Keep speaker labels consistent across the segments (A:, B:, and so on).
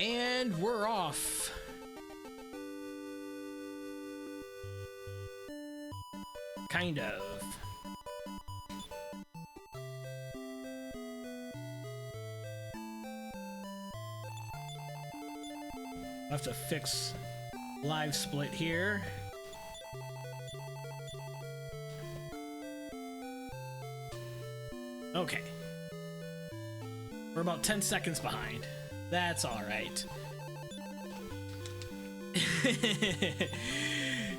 A: And we're off. Kind of. I'll have to fix live split here. Okay. We're about 10 seconds behind. That's all right.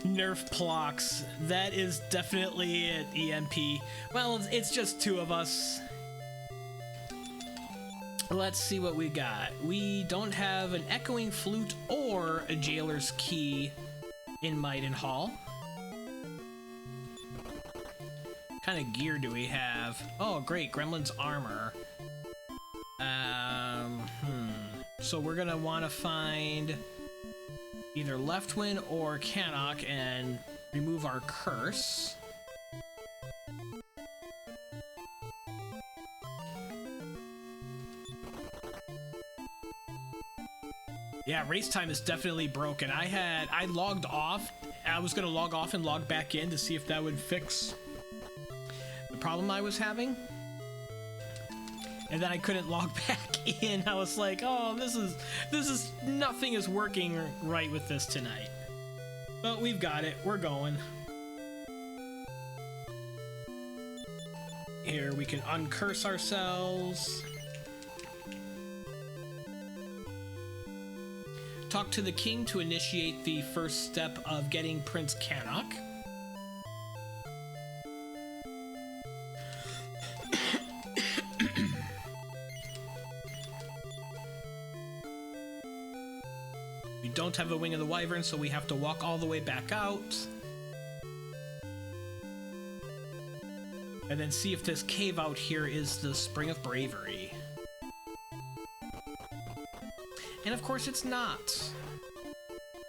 A: Nerf Plox. That is definitely an EMP. Well, it's just two of us. Let's see what we got. We don't have an Echoing Flute or a Jailer's Key in Maidenhall. What kind of gear do we have? Oh, great. Gremlin's Armor. So we're gonna want to find either Leftwind or Cannock and remove our curse. Yeah, race time is definitely broken. I logged off. I was gonna log off and log back in to see if that would fix the problem I was having. And then I couldn't log back in. I was like, oh, this is nothing is working right with this tonight. But we've got it. We're going. Here we can uncurse ourselves. Talk to the king to initiate the first step of getting Prince Cannock. We don't have a Wing of the Wyvern, so we have to walk all the way back out. And then see if this cave out here is the Spring of Bravery. And of course it's not.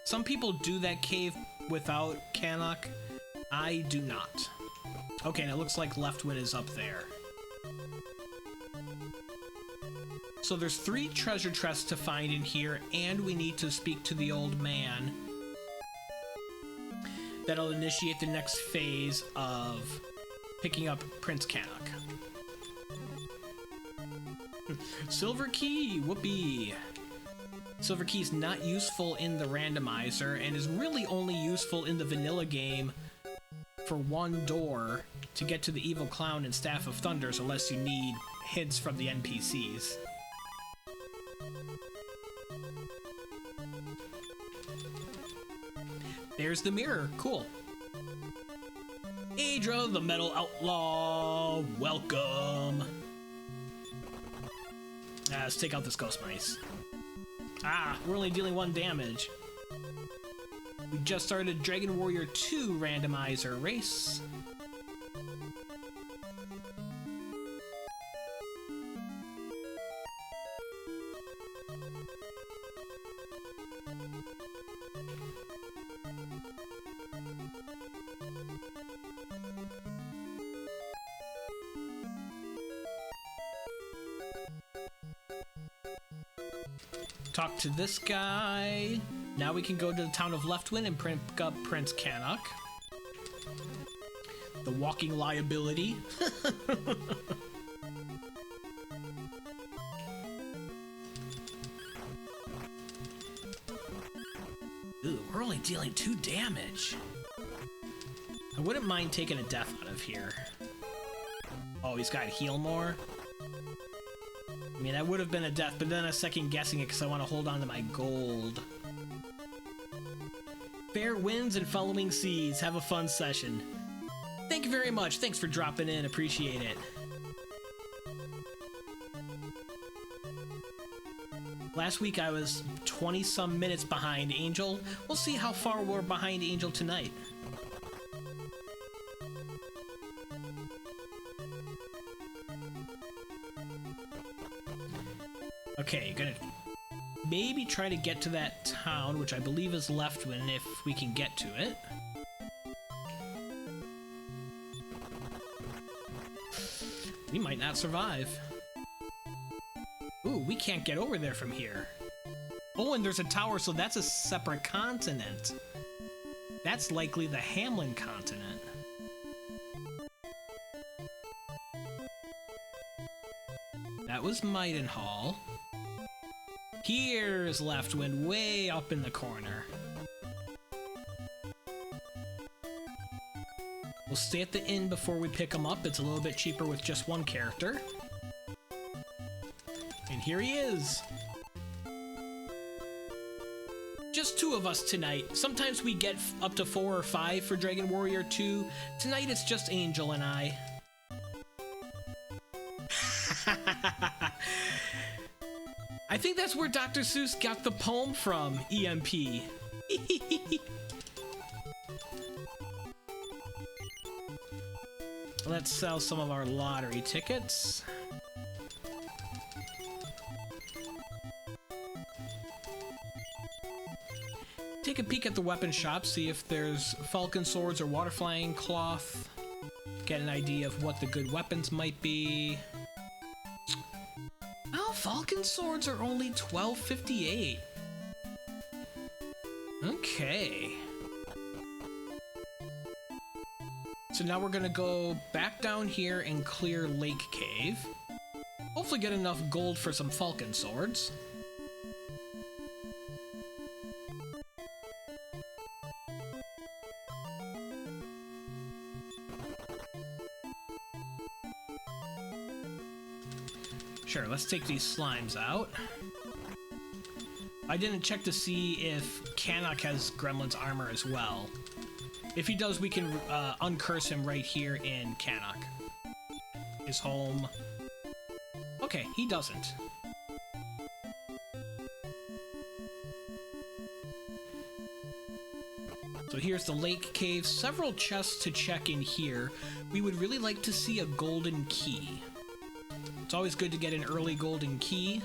A: Some people do that cave without Cannock. I do not. Okay, and it looks like Leftwind is up there. So there's 3 treasure chests to find in here, and we need to speak to the old man. That'll initiate the next phase of picking up Prince Cannock. Silver key, whoopee. Silver key is not useful in the randomizer and is really only useful in the vanilla game for 1 door to get to the Evil Clown and Staff of Thunders, unless you need hints from the NPCs. There's the mirror. Cool. Aedra, the Metal Outlaw. Welcome. Let's take out this ghost mice. Ah, we're only dealing 1 damage. We just started Dragon Warrior 2 randomizer race. Talk to this guy. Now we can go to the town of Leftwind and pick up Prince Cannock. The walking liability. Ooh, we're only dealing 2 damage. I wouldn't mind taking a death out of here. Oh, he's got heal more. I mean, that would have been a death, but then a second guessing it because I want to hold on to my gold. Fair winds and following seas. Have a fun session. Thank you very much. Thanks for dropping in. Appreciate it. Last week I was 20-some minutes behind Angel. We'll see how far we're behind Angel tonight. Okay, gonna maybe try to get to that town, which I believe is Leftwind, if we can get to it. We might not survive. Ooh, we can't get over there from here. Oh, and there's a tower, so that's a separate continent. That's likely the Hamlin continent. That was Maidenhall. Here's Leftwind, way up in the corner. We'll stay at the inn before we pick him up. It's a little bit cheaper with just one character. And here he is. Just two of us tonight. Sometimes we get up to 4 or 5 for Dragon Warrior 2. Tonight it's just Angel and I. I think that's where Dr. Seuss got the poem from, EMP. Let's sell some of our lottery tickets. Take a peek at the weapon shop, see if there's falcon swords or water flying cloth. Get an idea of what the good weapons might be. Oh, falcon swords are only $12.58. Okay. So now we're gonna go back down here and clear Lake Cave. Hopefully get enough gold for some falcon swords. Sure, let's take these slimes out. I didn't check to see if Cannock has Gremlin's armor as well. If he does, we can uncurse him right here in Cannock. His home. Okay, he doesn't. So here's the lake cave. Several chests to check in here. We would really like to see a golden key. It's always good to get an early golden key.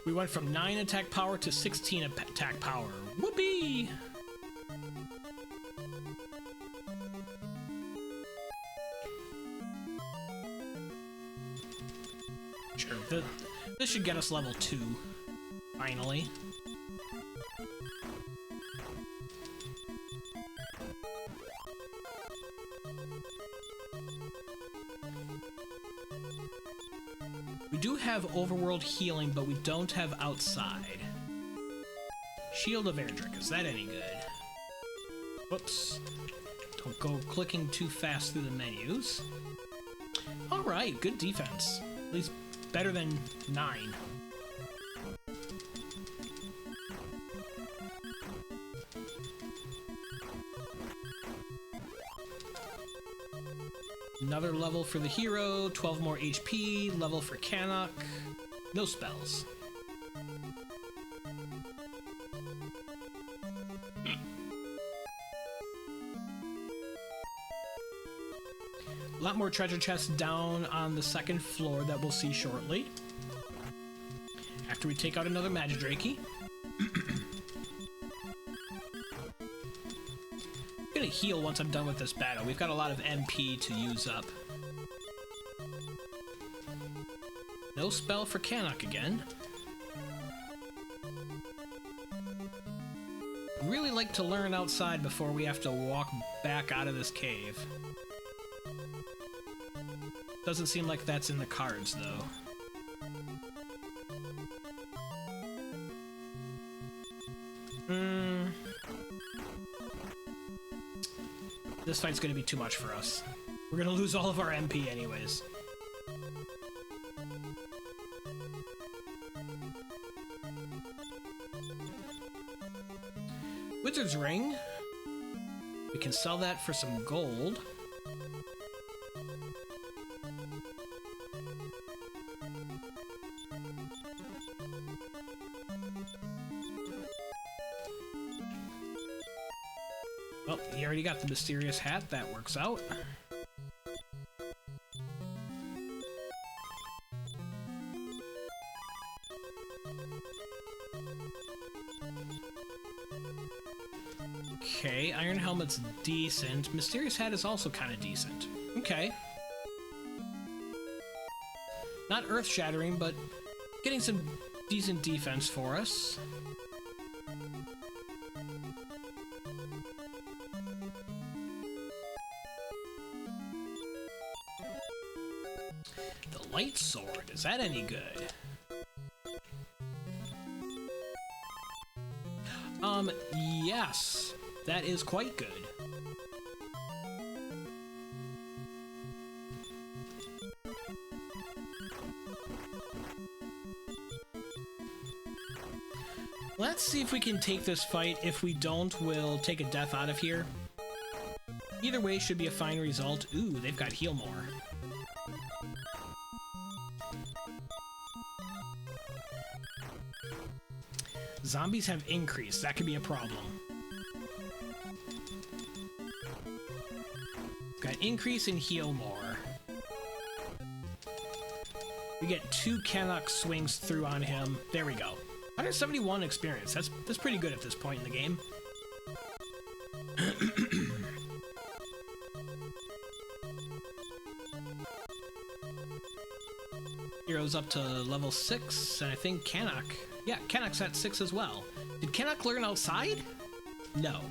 A: We went from 9 attack power to 16 attack power. Whoopee! Sure, this should get us level 2, finally. We do have overworld healing, but we don't have outside. Shield of Erdrick, is that any good? Whoops. Don't go clicking too fast through the menus. Alright, good defense. At least better than 9. Another level for the hero, 12 more HP, level for Cannock, no spells. A lot more treasure chests down on the second floor that we'll see shortly. After we take out another Magidrake. I'm gonna heal once I'm done with this battle. We've got a lot of MP to use up. No spell for Cannock again. Really like to learn outside before we have to walk back out of this cave. Doesn't seem like that's in the cards, though. This fight's gonna be too much for us. We're gonna lose all of our MP anyways. Wizard's Ring. We can sell that for some gold. Well, he already got the mysterious hat. That works out. Okay, Iron Helmet's decent. Mysterious hat is also kind of decent. Okay. Not earth-shattering, but getting some decent defense for us. The light sword, is that any good? Yes, that is quite good. Let's see if we can take this fight. If we don't, we'll take a death out of here. Either way should be a fine result. Ooh, they've got heal more. Zombies have increased. That could be a problem. Got increase and heal more. We get 2 Cannock swings through on him. There we go. 171 experience. That's pretty good at this point in the game. Hero's up to level 6, and I think Cannock... Yeah, Cannock's at 6 as well. Did Cannock learn outside? No.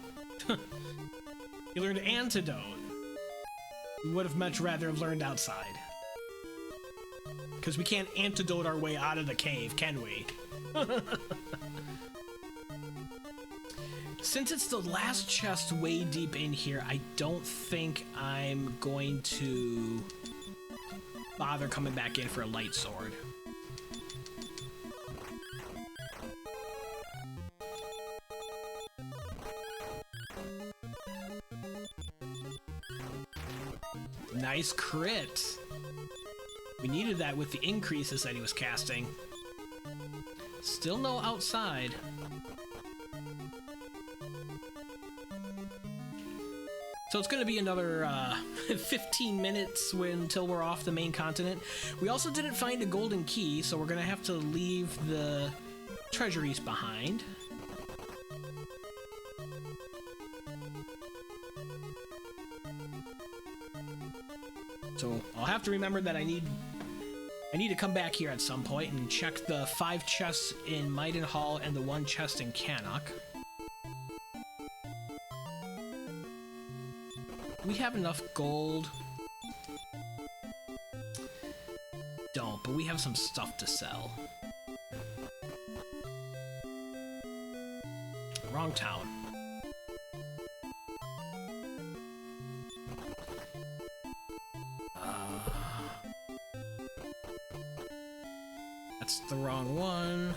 A: He learned Antidote. We would have much rather have learned outside. Because we can't antidote our way out of the cave, can we? Since it's the last chest way deep in here, I don't think I'm going to bother coming back in for a light sword. Nice crit. We needed that with the increases that he was casting. Still no outside. So it's going to be another 15 minutes until we're off the main continent. We also didn't find a golden key, so we're going to have to leave the treasuries behind. So I'll have to remember that I need to come back here at some point and check the 5 chests in Maidenhall and the 1 chest in Cannock. We have enough gold. Don't, but we have some stuff to sell. Wrong town. That's the wrong one.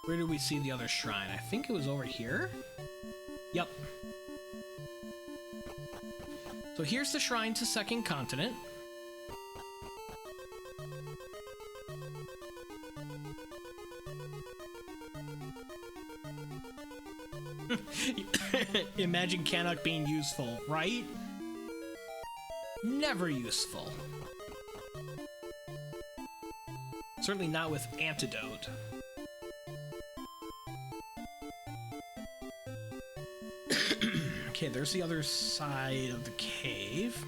A: Where did we see the other shrine? I think it was over here? Yep. So here's the shrine to Second Continent. Imagine Cannock being useful, right? Never useful. Certainly not with Antidote. Okay, there's the other side of the cave.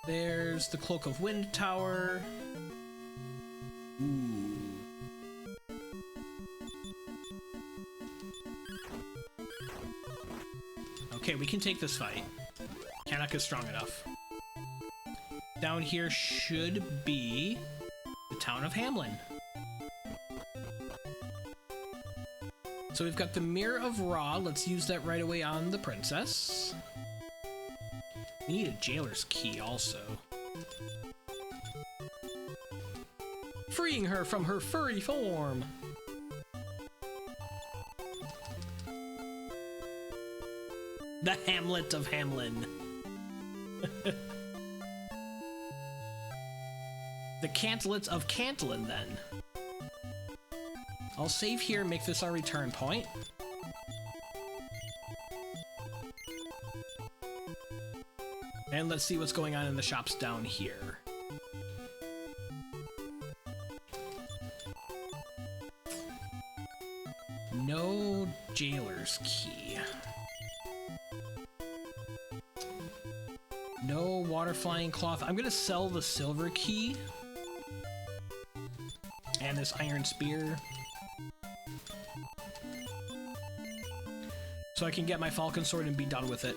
A: There's the Cloak of Wind Tower. Ooh. Okay, we can take this fight. Cannock is strong enough. Down here should be the town of Hamlin. So we've got the Mirror of Ra. Let's use that right away on the princess. We need a jailer's key also. Freeing her from her furry form. The Hamlet of Hamlin. The Cantlets of Cantlin, then. I'll save here and make this our return point. And let's see what's going on in the shops down here. No jailer's key. No water flying cloth. I'm gonna sell the silver key. And this iron spear. So I can get my falcon sword and be done with it.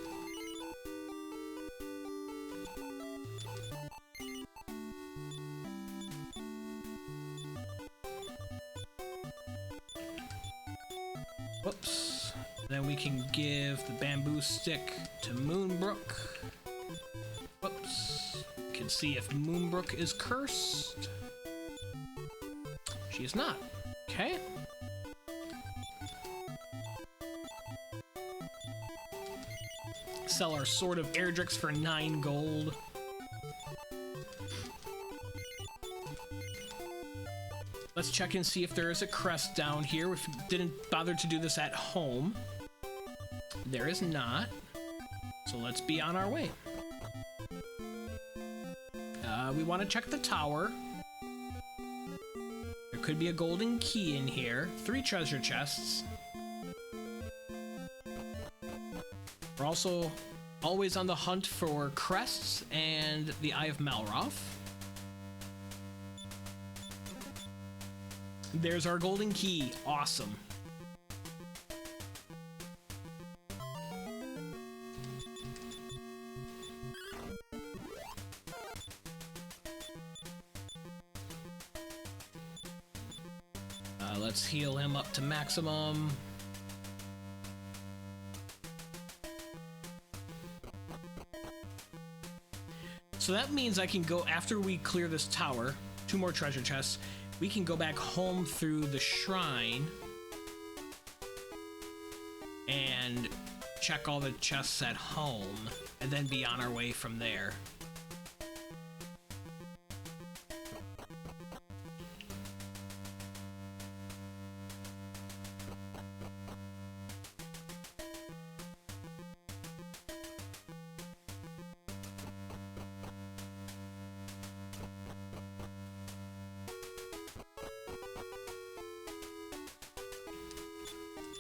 A: Whoops. Then we can give the bamboo stick to Moonbrooke. Whoops. Can see if Moonbrooke is cursed. She is not. Okay. Sell our Sword of Erdrix for 9 gold. Let's check and see if there is a crest down here. If you didn't bother to do this at home. There is not. So let's be on our way. We want to check the tower. There could be a golden key in here. 3 treasure chests. We're also always on the hunt for crests and the Eye of Malroth. There's our golden key. Awesome. Let's heal him up to maximum. So that means I can go, after we clear this tower, 2 more treasure chests, we can go back home through the shrine and check all the chests at home, and then be on our way from there.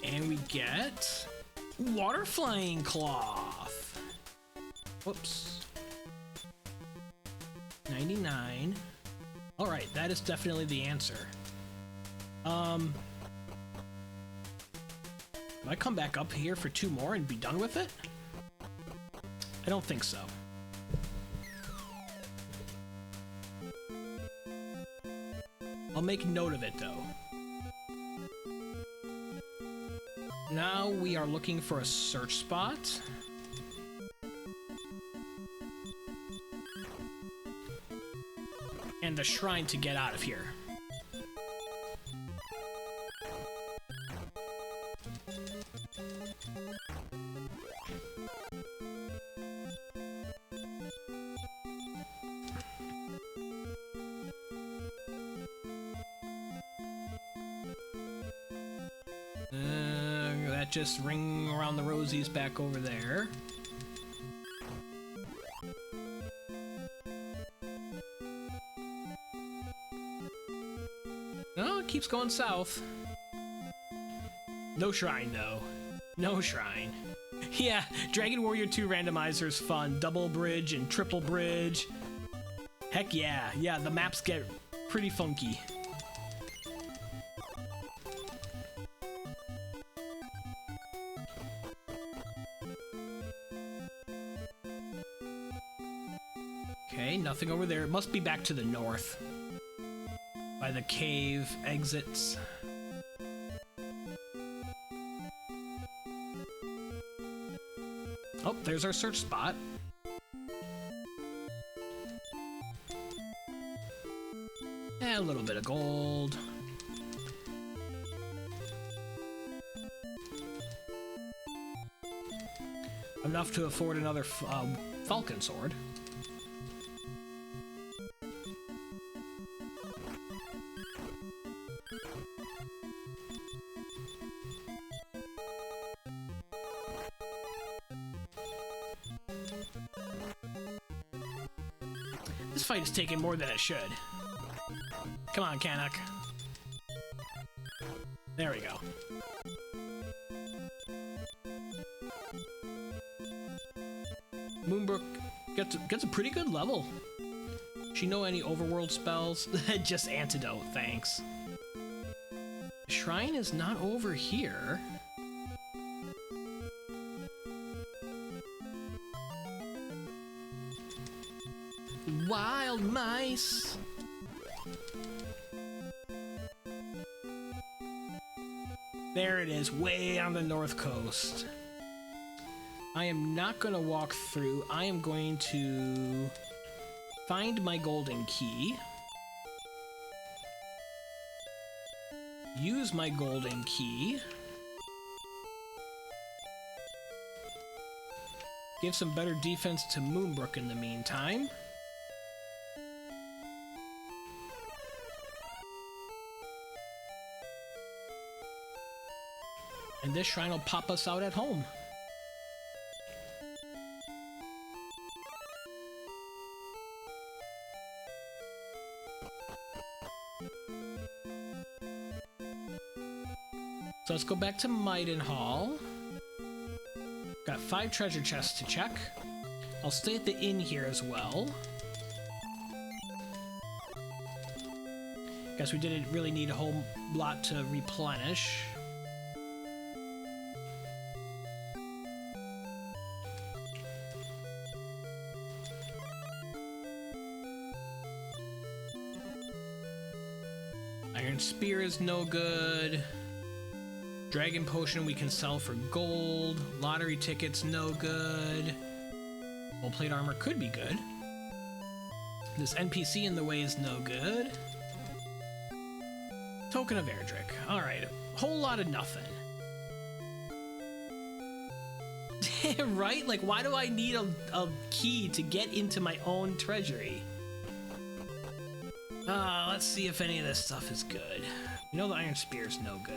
A: And we get water flying cloth. Whoops. 99. All right, that is definitely the answer. Do I come back up here for 2 more and be done with it? I don't think so. I'll make note of it though. Now we are looking for a search spot. And the shrine to get out of here. Just ring around the rosies back over there. No, it keeps going south. No shrine, though. No shrine. Yeah, Dragon Warrior 2 Randomizer is fun. Double bridge and triple bridge. Heck yeah. Yeah, the maps get pretty funky. Okay, nothing over there. It must be back to the north. By the cave exits. Oh, there's our search spot. And a little bit of gold. Enough to afford another falcon sword. This fight is taking more than it should. Come on, Cannock. There we go. Moonbrooke Gets a pretty good level. She know any overworld spells? Just antidote, thanks. The shrine is not over here. Wild mice! There it is, way on the north coast. I am not going to walk through. I am going to find my golden key. Use my golden key. Give some better defense to Moonbrooke in the meantime. And this shrine will pop us out at home. So let's go back to Maidenhall. Got 5 treasure chests to check. I'll stay at the inn here as well. Guess we didn't really need a whole lot to replenish. Iron Spear is no good. Dragon Potion we can sell for gold. Lottery tickets no good. Full plate armor could be good. This NPC in the way is no good. Token of Erdrick. Alright, a whole lot of nothing. Right? Like, why do I need a key to get into my own treasury? Let's see if any of this stuff is good. You know the Iron Spear's no good.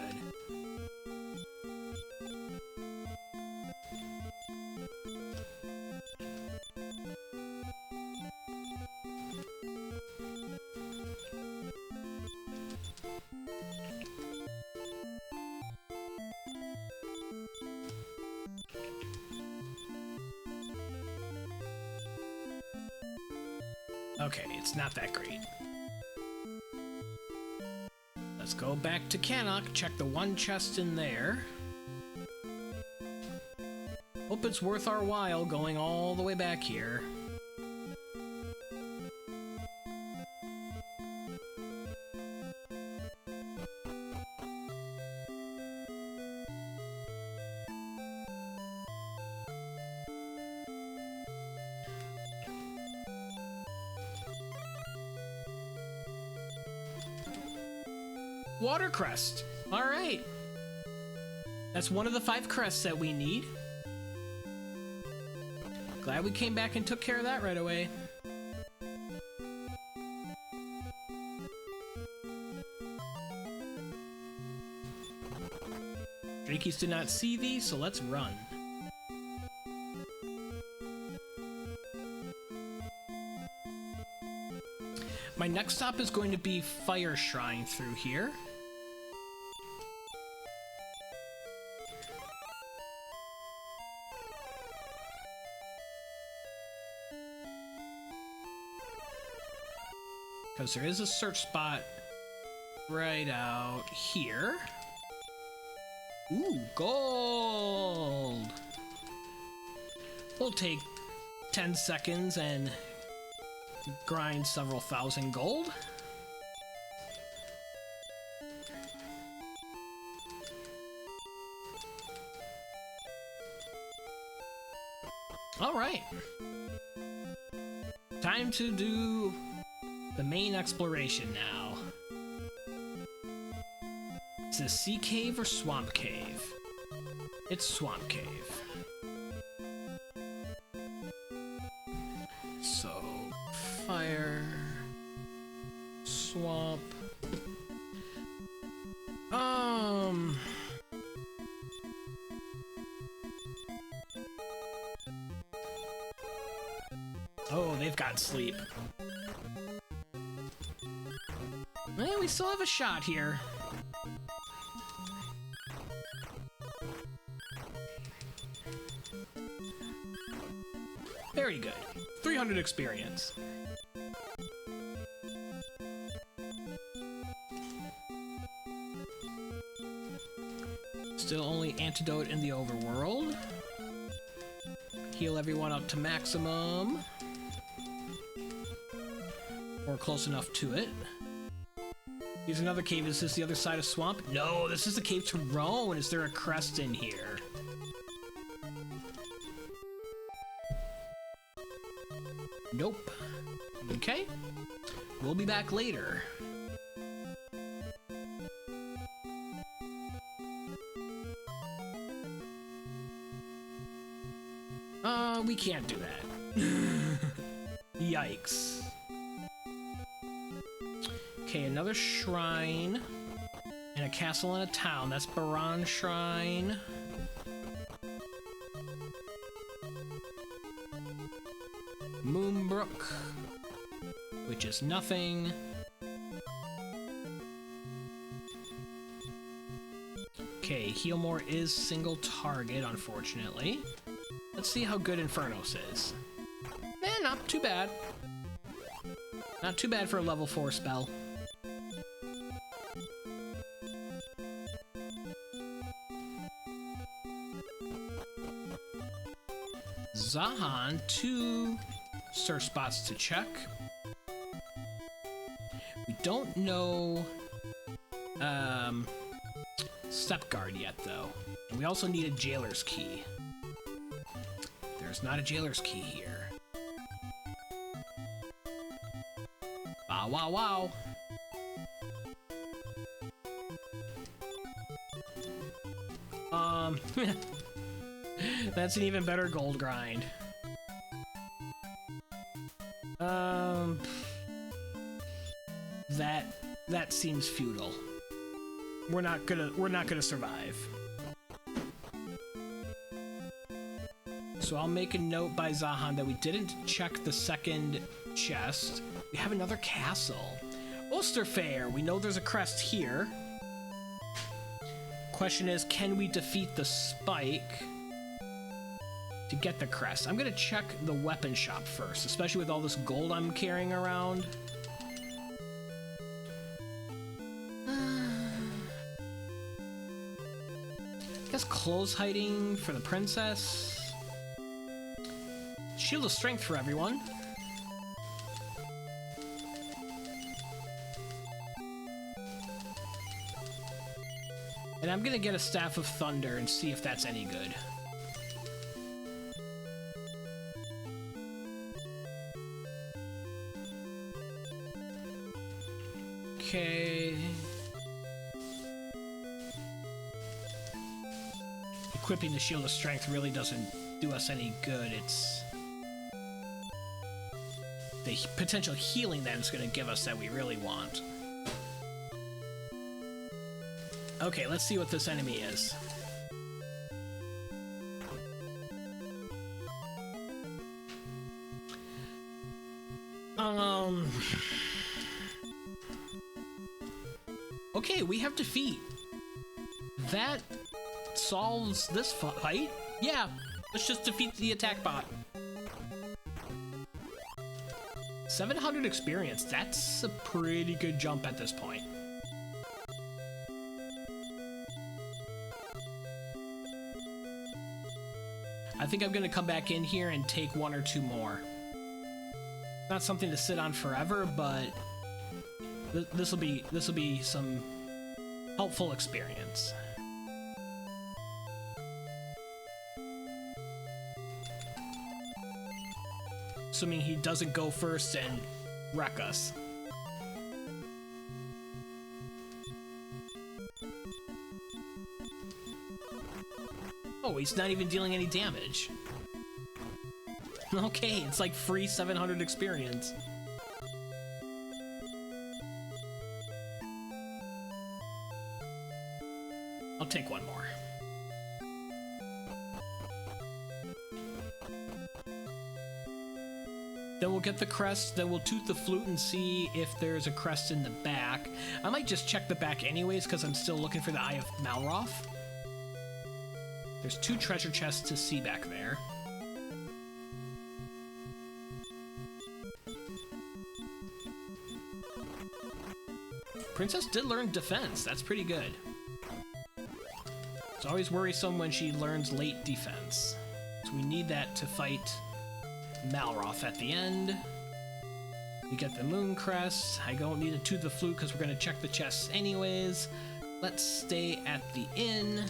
A: Okay, it's not that great. Let's go back to Cannock, check the one chest in there. Hope it's worth our while going all the way back here. Water crest. All right. That's one of the 5 crests that we need. Glad we came back and took care of that right away. Drakies did not see these, so let's run. My next stop is going to be Fire Shrine through here. Because there is a search spot right out here. Ooh, gold! We'll take 10 seconds and grind several thousand gold. All right. Time to do the main exploration now. Is this Sea Cave or Swamp Cave? It's Swamp Cave. So, fire, swamp. Oh, they've got sleep. Well, we still have a shot here. Very good. 300 experience. Still only antidote in the overworld. Heal everyone up to maximum. Or close enough to it. Here's another cave. Is this the other side of swamp? No, this is the cave to Rhone. Is there a crest in here? Nope. Okay. We'll be back later. We can't do that. Yikes. Okay, another shrine. And a castle and a town. That's Baran Shrine. Moonbrooke, which is nothing. Okay, Heal More is single target, unfortunately. Let's see how good Infernos is. Not too bad. Not too bad for a level 4 spell. Zahan, 2 search spots to check. We don't know Step Guard yet, though. And we also need a Jailer's Key. There's not a Jailer's Key here. Wow, wow, wow. That's an even better gold grind. That seems futile. We're not gonna survive. So I'll make a note by Zahan that we didn't check the second chest. We have another castle. Osterfair, we know there's a crest here. Question is, can we defeat the spike to get the crest? I'm gonna check the weapon shop first, especially with all this gold I'm carrying around. I guess clothes hiding for the princess. Shield of Strength for everyone. And I'm gonna get a Staff of Thunder and see if that's any good. Okay. Equipping the Shield of Strength really doesn't do us any good. It's the potential healing that it's going to give us that we really want. Okay, let's see what this enemy is. Okay, we have defeat. That solves this fight? Yeah, let's just defeat the attack bot. 700 experience, that's a pretty good jump at this point. I think I'm gonna come back in here and take 1 or 2 more. Not something to sit on forever, but this will be some helpful experience. Assuming he doesn't go first and wreck us. Oh, he's not even dealing any damage. Okay, it's like free 700 experience. I'll take 1 more. Then we'll get the crest, then we'll toot the flute and see if there's a crest in the back. I might just check the back anyways, because I'm still looking for the Eye of Malroth. There's 2 treasure chests to see back there. Princess did learn defense. That's pretty good. It's always worrisome when she learns late defense. So we need that to fight Malroth at the end. We get the moon crest. I don't need to toot the flute because we're going to check the chests anyways. Let's stay at the inn.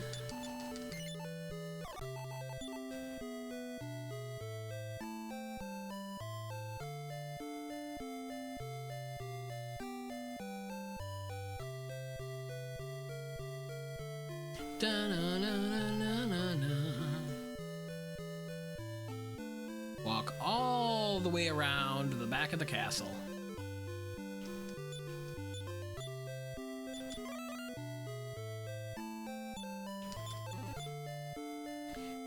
A: Walk all the way around to the back of the castle.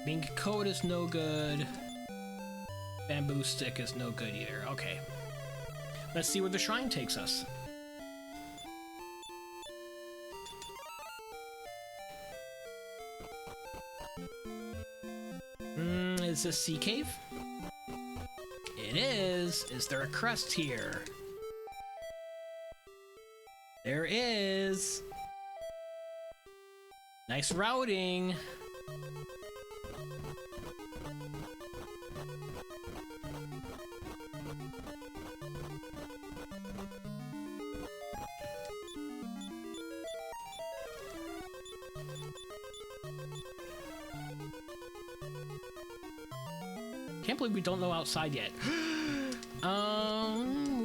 A: Mink coat is no good. Bamboo stick is no good either. Okay. Let's see where the shrine takes us. Is this sea cave? It is. Is there a crest here? There is. Nice routing. Can't believe we don't know outside yet.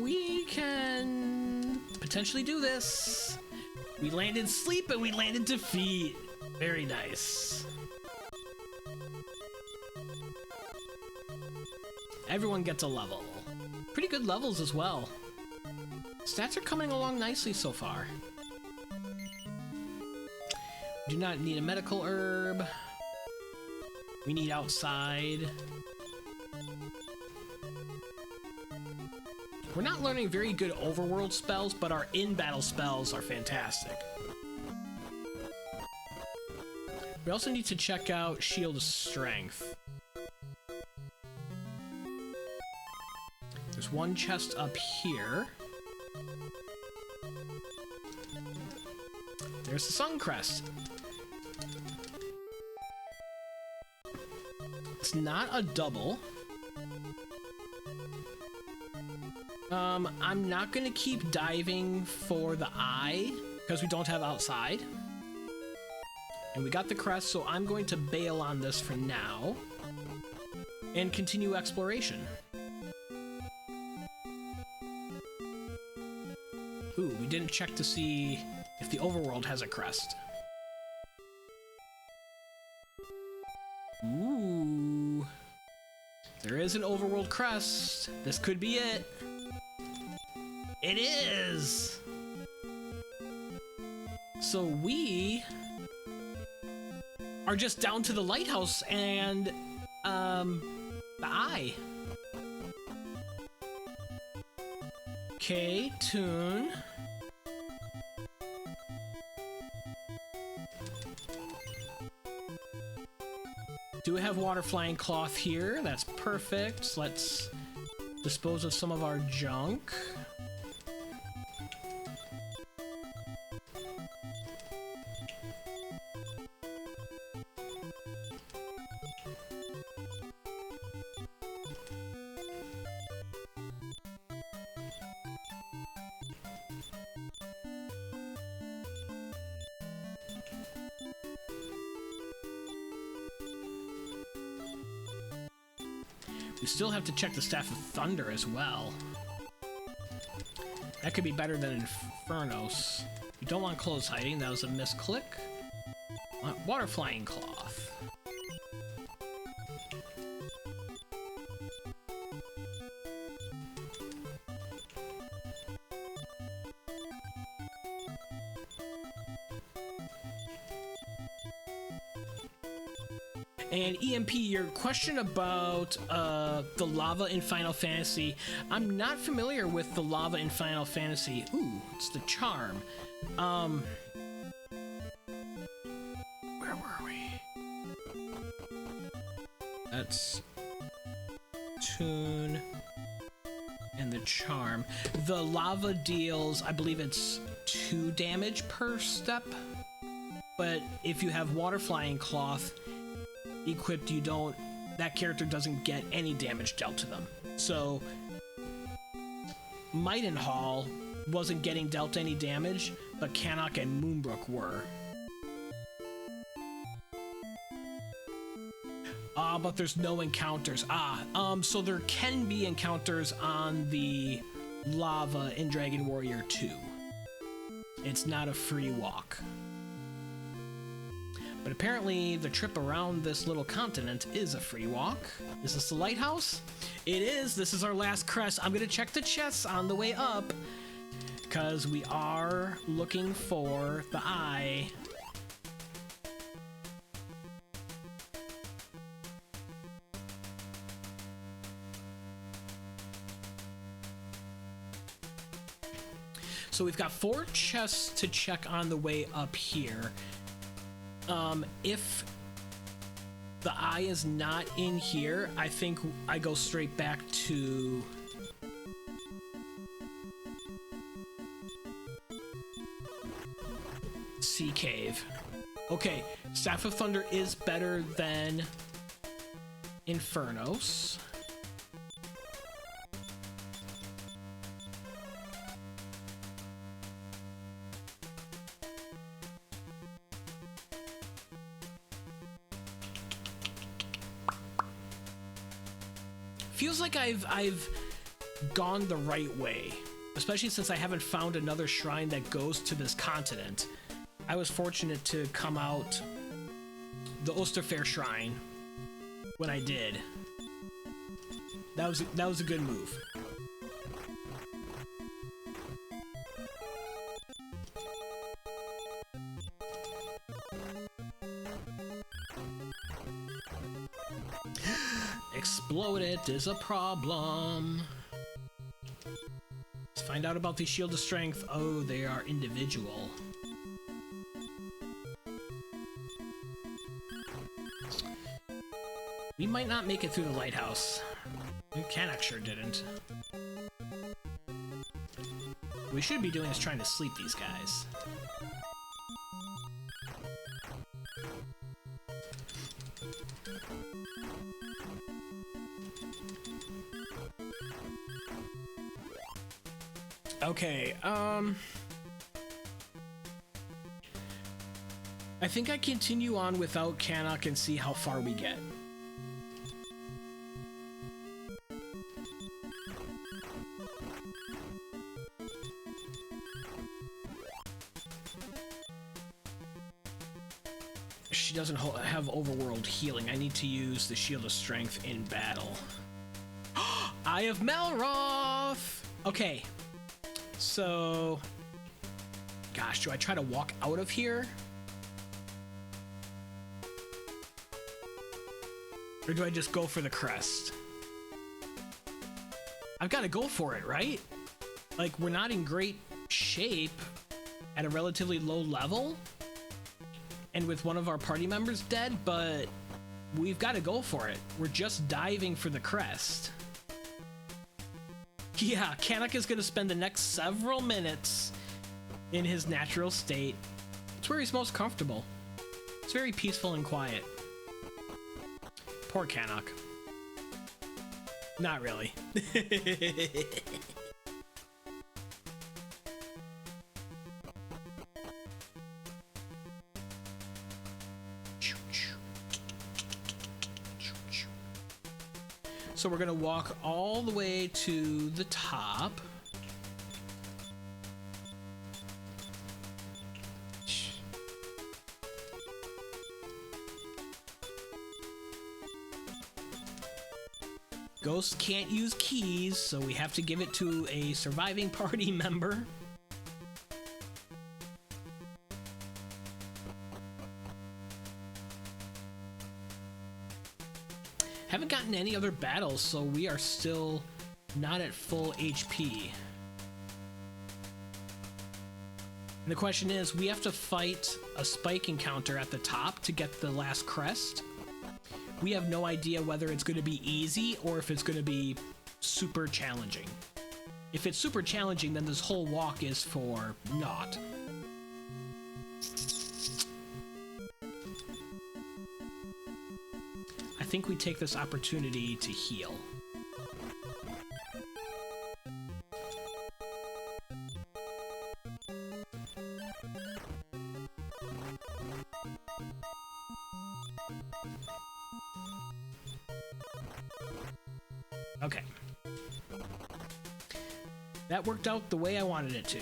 A: We can potentially do this. We landed sleep and we landed defeat. Very nice. Everyone gets a level. Pretty good levels as well. Stats are coming along nicely so far. Do not need a medical herb. We need outside. We're not learning very good overworld spells, but our in-battle spells are fantastic. We also need to check out Shield of Strength. There's one chest up here. There's the Sun Crest. It's not a double. I'm not gonna keep diving for the eye because we don't have outside. And we got the crest, so I'm going to bail on this for now and continue exploration. Ooh, we didn't check to see if the overworld has a crest. Ooh. There is an overworld crest. This could be it. It is! So we are just down to the lighthouse and the eye. Okay, tune. Do we have water flying cloth here? That's perfect. Let's dispose of some of our junk. We still have to check the Staff of Thunder as well. That could be better than Infernos. You don't want clothes hiding, that was a misclick. Want water flying cloth. And EMP, your question about the lava in Final Fantasy, I'm not familiar with the lava in Final Fantasy. Ooh, it's the charm. Where were we? That's tune and the charm. The lava deals, I believe it's 2 damage per step, but if you have Water Flying Cloth equipped, that character doesn't get any damage dealt to them. So Maidenhall wasn't getting dealt any damage, but Cannock and Moonbrooke were. But there's no encounters. So there can be encounters on the lava in Dragon Warrior 2. It's not a free walk. But apparently the trip around this little continent is a free walk. Is this the lighthouse? It is. This is our last crest. I'm gonna check the chests on the way up, because we are looking for the eye. So we've got 4 chests to check on the way up here. If the eye is not in here, I think I go straight back to Sea Cave. Okay, Staff of Thunder is better than Infernos. Feels like I've gone the right way, especially since I haven't found another shrine that goes to this continent. I was fortunate to come out the Osterfair Shrine when I did. That was a good move. Explode it is a problem. Let's find out about the Shield of Strength. Oh, they are individual. We might not make it through the lighthouse. Cannock sure didn't. What we should be doing is trying to sleep these guys. Okay, I think I continue on without Cannock and see how far we get. She doesn't have overworld healing. I need to use the Shield of Strength in battle. Eye of Malroth! Okay. So, gosh, do I try to walk out of here? Or do I just go for the crest? I've got to go for it, right? Like, we're not in great shape at a relatively low level, and with one of our party members dead, but we've got to go for it. We're just diving for the crest. Yeah, Cannock is going to spend the next several minutes in his natural state. It's where he's most comfortable. It's very peaceful and quiet. Poor Cannock. Not really. So we're gonna walk all the way to the top. Ghosts can't use keys, so we have to give it to a surviving party member. Haven't gotten any other battles, so we are still not at full HP. And the question is, we have to fight a spike encounter at the top to get the last crest. We have no idea whether it's going to be easy or if it's going to be super challenging. If it's super challenging, then this whole walk is for naught. I think we take this opportunity to heal. Okay. That worked out the way I wanted it to.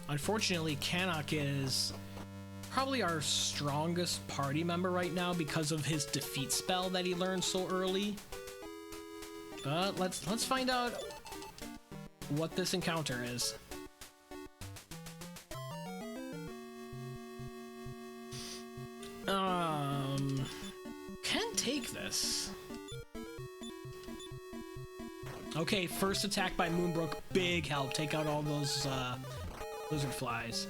A: Unfortunately, Cannock is probably our strongest party member right now because of his defeat spell that he learned so early. But let's find out what this encounter is. Can take this. Okay, first attack by Moonbrooke, big help. Take out all those lizard flies.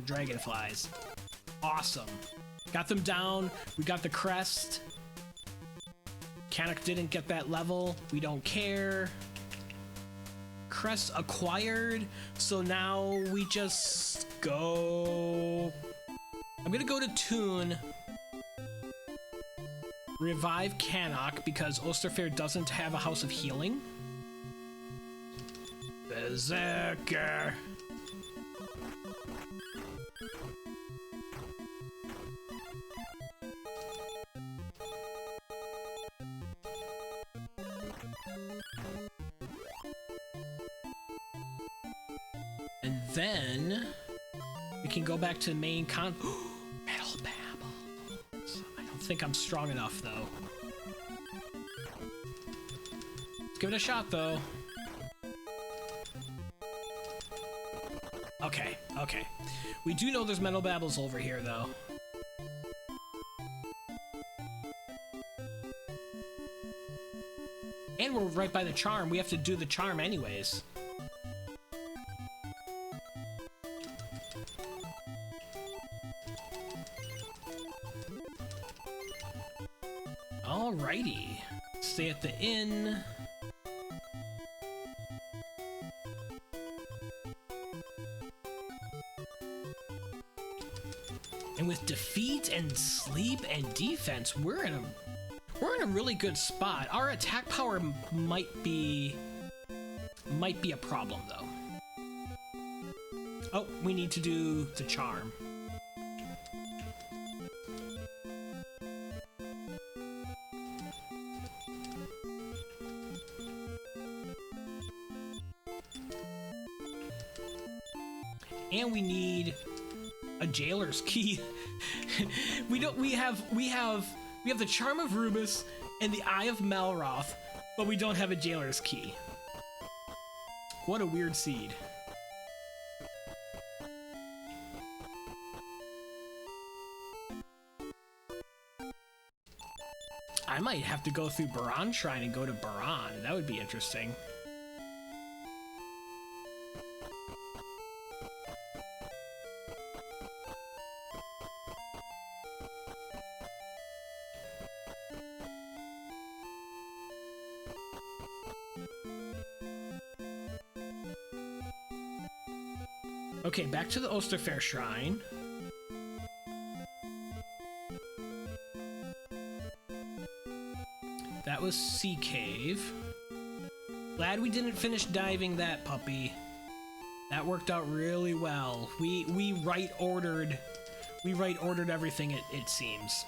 A: Dragonflies. Awesome. Got them down. We got the crest. Cannock didn't get that level. We don't care. Crest acquired. So now we just go... I'm gonna go to Toon. Revive Cannock because Osterfair doesn't have a House of Healing. Berserker. And then we can go back to the main Metal Babbles. I don't think I'm strong enough though. Let's give it a shot though. Okay, okay. We do know there's Metal Babbles over here though. And we're right by the charm. We have to do the charm anyways. Alrighty. Stay at the inn. And with defeat and sleep and defense, we're in a really good spot. Our attack power might be a problem though. Oh, we need to do the charm. And we need a jailer's key. we have the Charm of Rubiss and the Eye of Malroth, but we don't have a jailer's key. What a weird seed. I might have to go through Baron Shrine and go to Baron. That would be interesting. Okay, back to the Osterfair Shrine. That was Sea Cave. Glad we didn't finish diving that puppy. That worked out really well. We right ordered everything, it seems.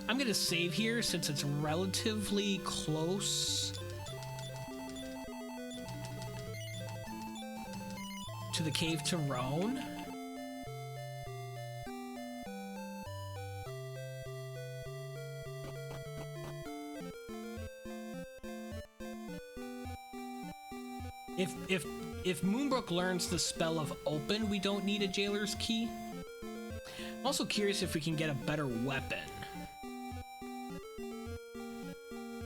A: I'm gonna save here since it's relatively close to the cave to Rhone. If Moonbrooke learns the spell of open, we don't need a jailer's key. I'm also curious if we can get a better weapon.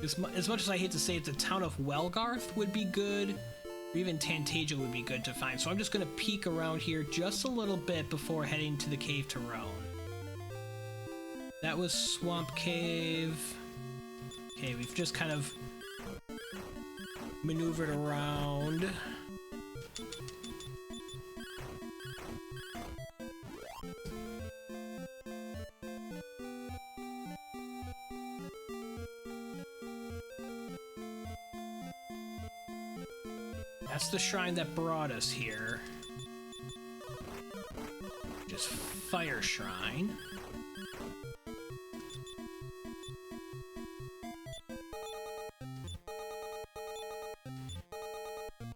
A: As much as I hate to say it, the town of Welgarth would be good, or even Tantasia would be good to find. So I'm just gonna peek around here just a little bit before heading to the cave to Rhone. That was Swamp Cave. Okay, we've just kind of maneuvered around. That's the shrine that brought us here. Just Fire Shrine.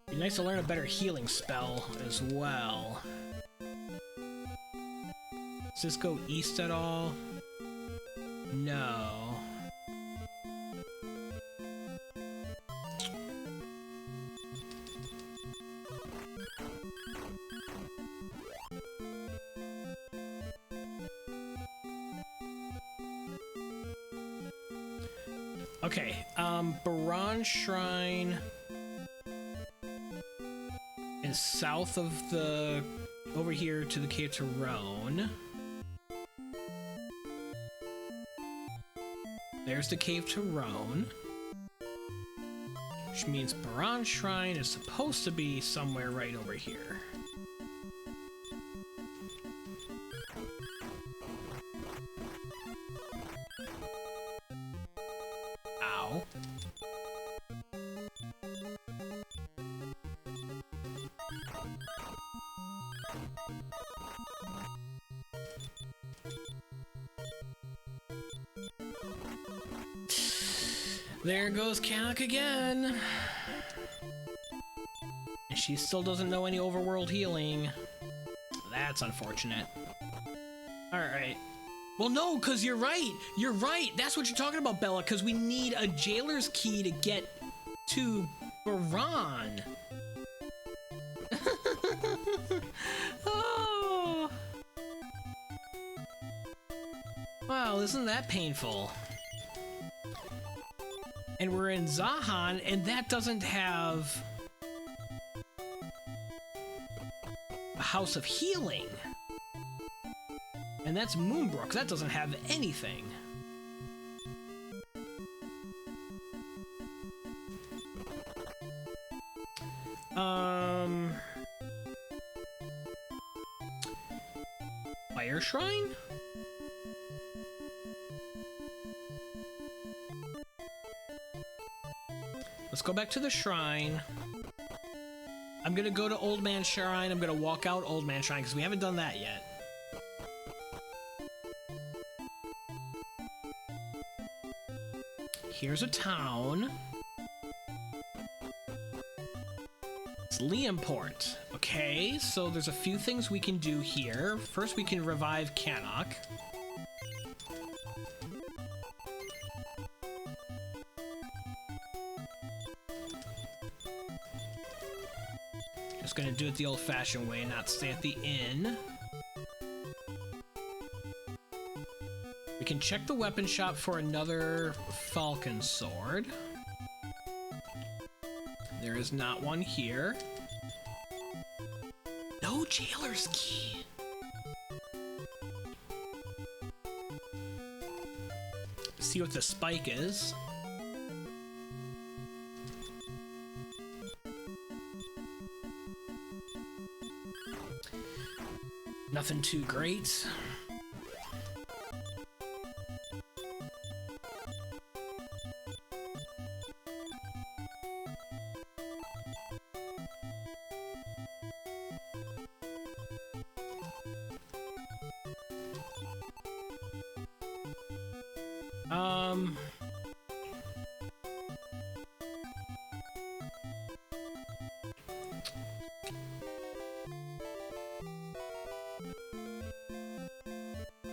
A: Be nice to learn a better healing spell as well. Does this go east at all? No. Okay, Baron Shrine is south of the... over here to the cave to Rhone. There's the cave to Rhone. Which means Baron Shrine is supposed to be somewhere right over here. Ow. There goes Cannock again. And she still doesn't know any overworld healing. That's unfortunate. Alright. Well, no, because you're right. You're right. That's what you're talking about, Bella, because we need a jailer's key to get to Baron. Oh. Wow, isn't that painful? And we're in Zahan, and that doesn't have a House of Healing. And that's Moonbrooke. That doesn't have anything. Fire Shrine? Let's go back to the shrine. I'm gonna go to Old Man Shrine. I'm gonna walk out Old Man Shrine because we haven't done that yet. Here's a town. It's Liamport. Okay, so there's a few things we can do here. First, we can revive Cannock. Just gonna do it the old-fashioned way, not stay at the inn. We can check the weapon shop for another falcon sword. There is not one here. No jailer's key. See what the spike is. Nothing too great.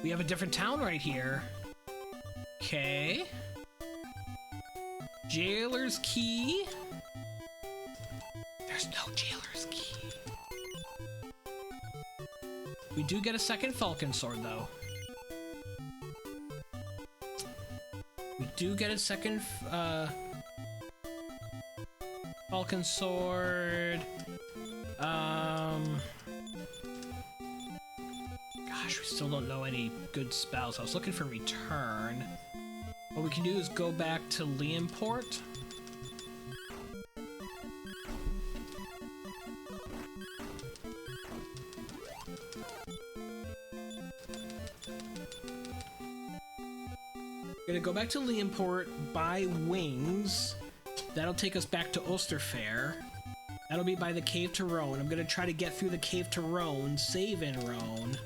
A: We have a different town right here. Okay. Jailer's key. There's There's no jailer's key. We do get a second falcon sword, though. We do get a second falcon sword. Gosh, we still don't know any good spells. I was looking for return. What we can do is go back to Leonport. Gonna go back to Leonport, buy wings. That'll take us back to Osterfair. That'll be by the cave to Rhone. I'm gonna try to get through the cave to Rhone, save in Rhone,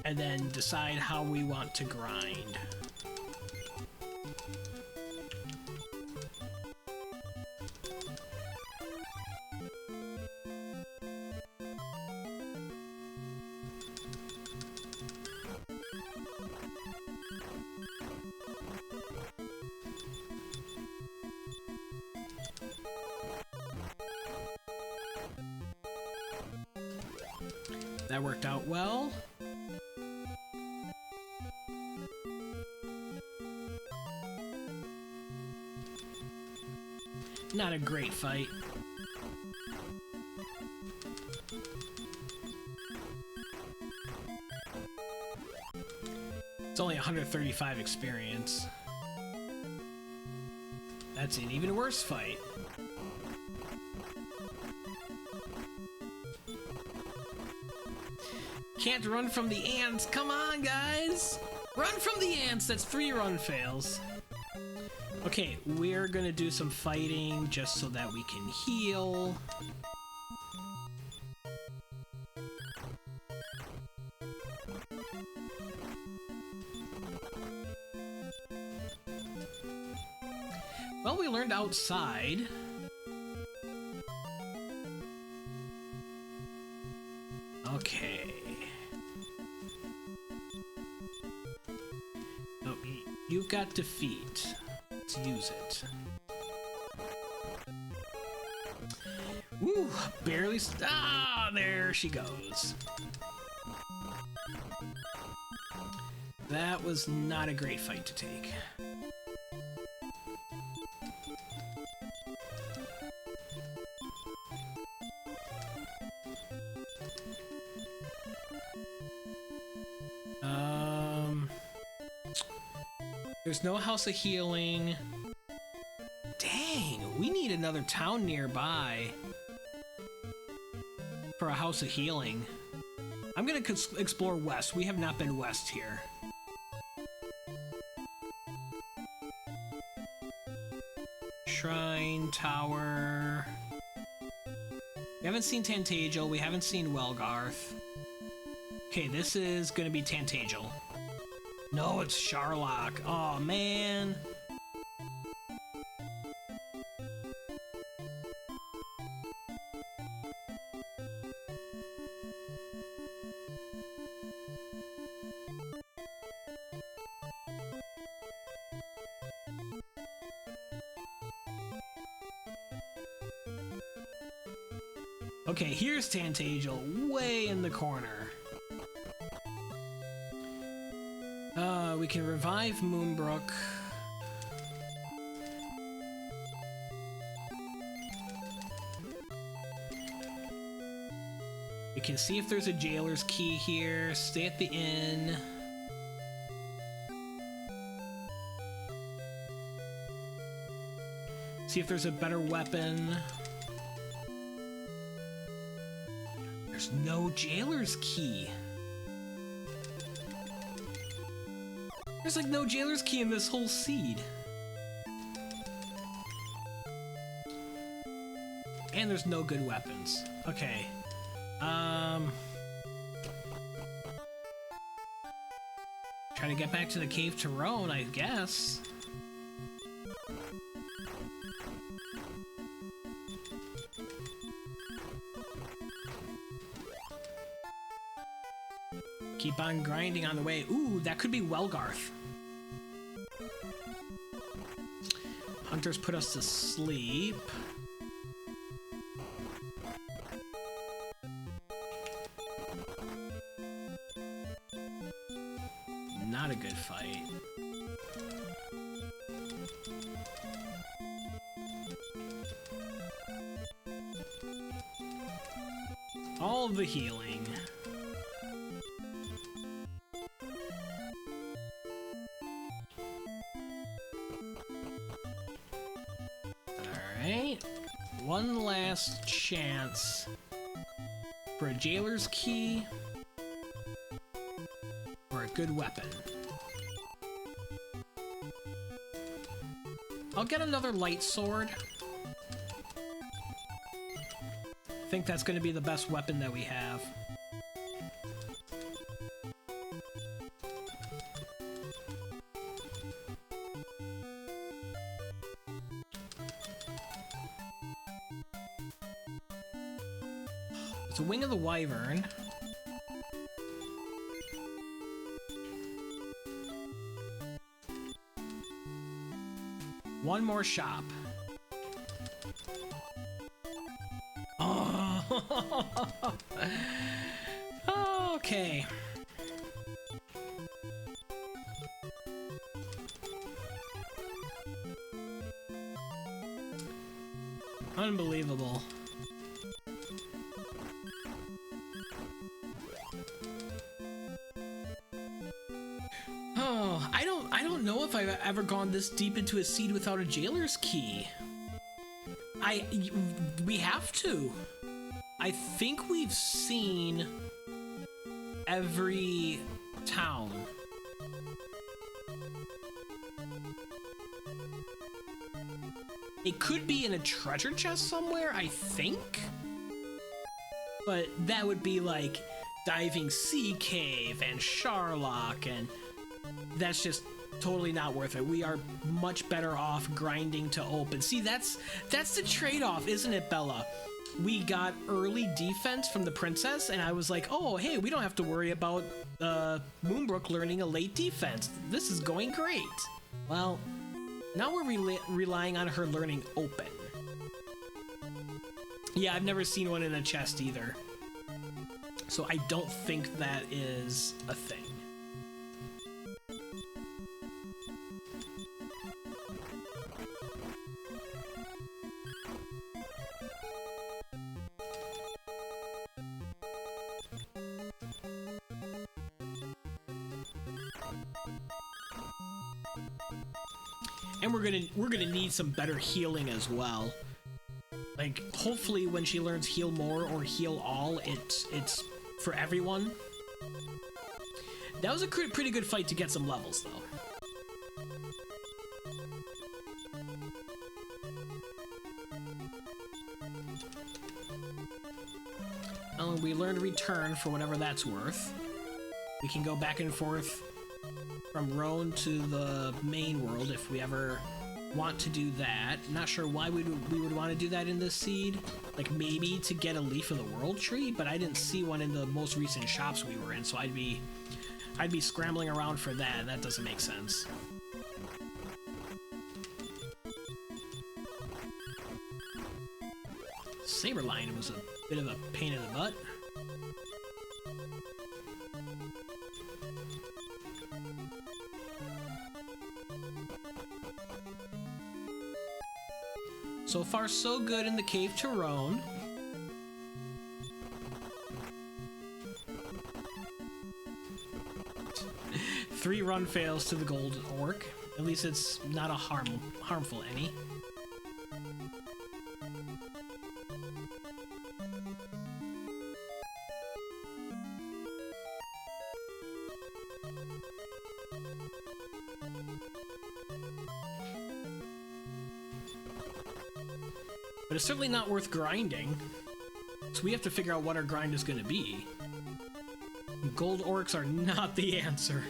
A: and then decide how we want to grind. That worked out well. Not a great fight. It's only 135 experience. That's an even worse fight. Can't run from the ants. Come on, guys. Run from the ants. That's 3 run fails. Okay, we're gonna do some fighting just so that we can heal. Well, we learned outside. Okay. Oh, you've got defeat. Let's use it. Woo! Barely. Ah, there she goes. That was not a great fight to take. There's no House of Healing. Dang, we need another town nearby for a House of Healing. I'm gonna explore west. We have not been west here. Shrine, tower. We haven't seen Tantagel. We haven't seen Welgarth. Okay, this is gonna be Tantagel. No, it's Sharlock. Oh man. Okay, here's Tantagel, way in the corner. We can revive Moonbrooke. We can see if there's a jailer's key here. Stay at the inn. See if there's a better weapon. There's no jailer's key. There's like no jailer's key in this whole seed. And there's no good weapons. Okay. Try to get back to the cave to Rhone, I guess. Keep on grinding on the way. Ooh, that could be Welgarth. Hunters put us to sleep. not a good fight. All the healing. Alright. One last chance for a jailer's key or a good weapon. I'll get another light sword. I think that's going to be the best weapon that we have. It's a Wing of the Wyvern. One more shop. Oh. Okay. Unbelievable. Oh, I don't know if I've ever gone this deep into a seed without a jailer's key. We have to. I think we've seen every town. It could be in a treasure chest somewhere, I think. But that would be like Diving Sea Cave and Sharlock, and that's just totally not worth it. We are much better off grinding to open. See, that's the trade-off, isn't it, Bella? We got early defense from the princess, and I was like, oh, hey, we don't have to worry about Moonbrooke learning a late defense. This is going great. Well, now we're relying on her learning open. Yeah, I've never seen one in a chest either. So I don't think that is a thing. And we're gonna need some better healing as well. Like, hopefully when she learns Heal More or Heal All, it's for everyone. That was a pretty good fight to get some levels, though. And we learned Return for whatever that's worth. We can go back and forth from Rhone to the main world if we ever want to do that. Not sure why we would want to do that in this seed. Like, maybe to get a Leaf of the World tree, but I didn't see one in the most recent shops we were in, so I'd be scrambling around for that. That doesn't make sense. Saberline was a bit of a pain in the butt. So far, so good in the cave to Rhone. Three run fails to the gold orc. At least it's not a harmful any. But it's certainly not worth grinding, so we have to figure out what our grind is going to be. Gold orcs are not the answer.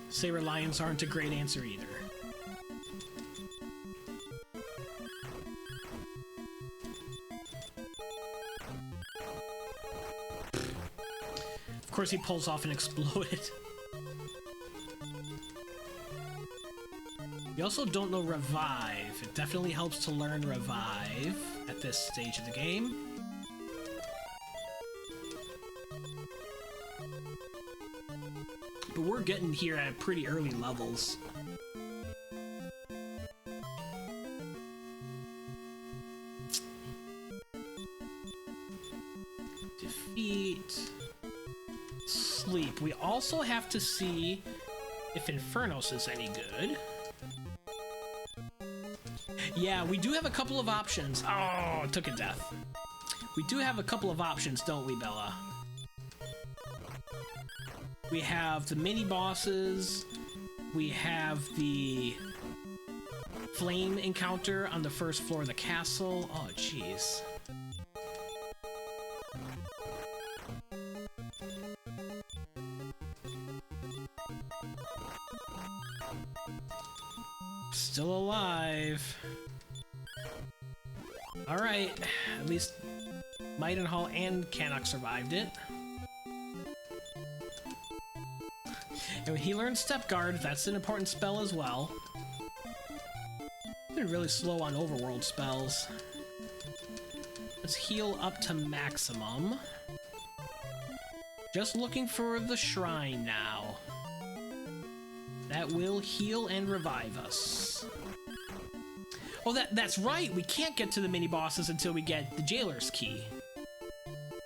A: Saber lions aren't a great answer either. Of course, he pulls off and exploded. We also don't know Revive. It definitely helps to learn Revive at this stage of the game. But we're getting here at pretty early levels. Defeat. Sleep. We also have to see if Infernos is any good. Yeah, we do have a couple of options. Oh, it took a death. We do have a couple of options, don't we, Bella? We have the mini-bosses. We have the flame encounter on the first floor of the castle. Oh, jeez. Still alive. Alright, at least Maidenhall and Cannock survived it. And he learned Step Guard, that's an important spell as well. Been really slow on overworld spells. Let's heal up to maximum. Just looking for the shrine now. That will heal and revive us. Oh, that's right! We can't get to the mini-bosses until we get the Jailer's Key.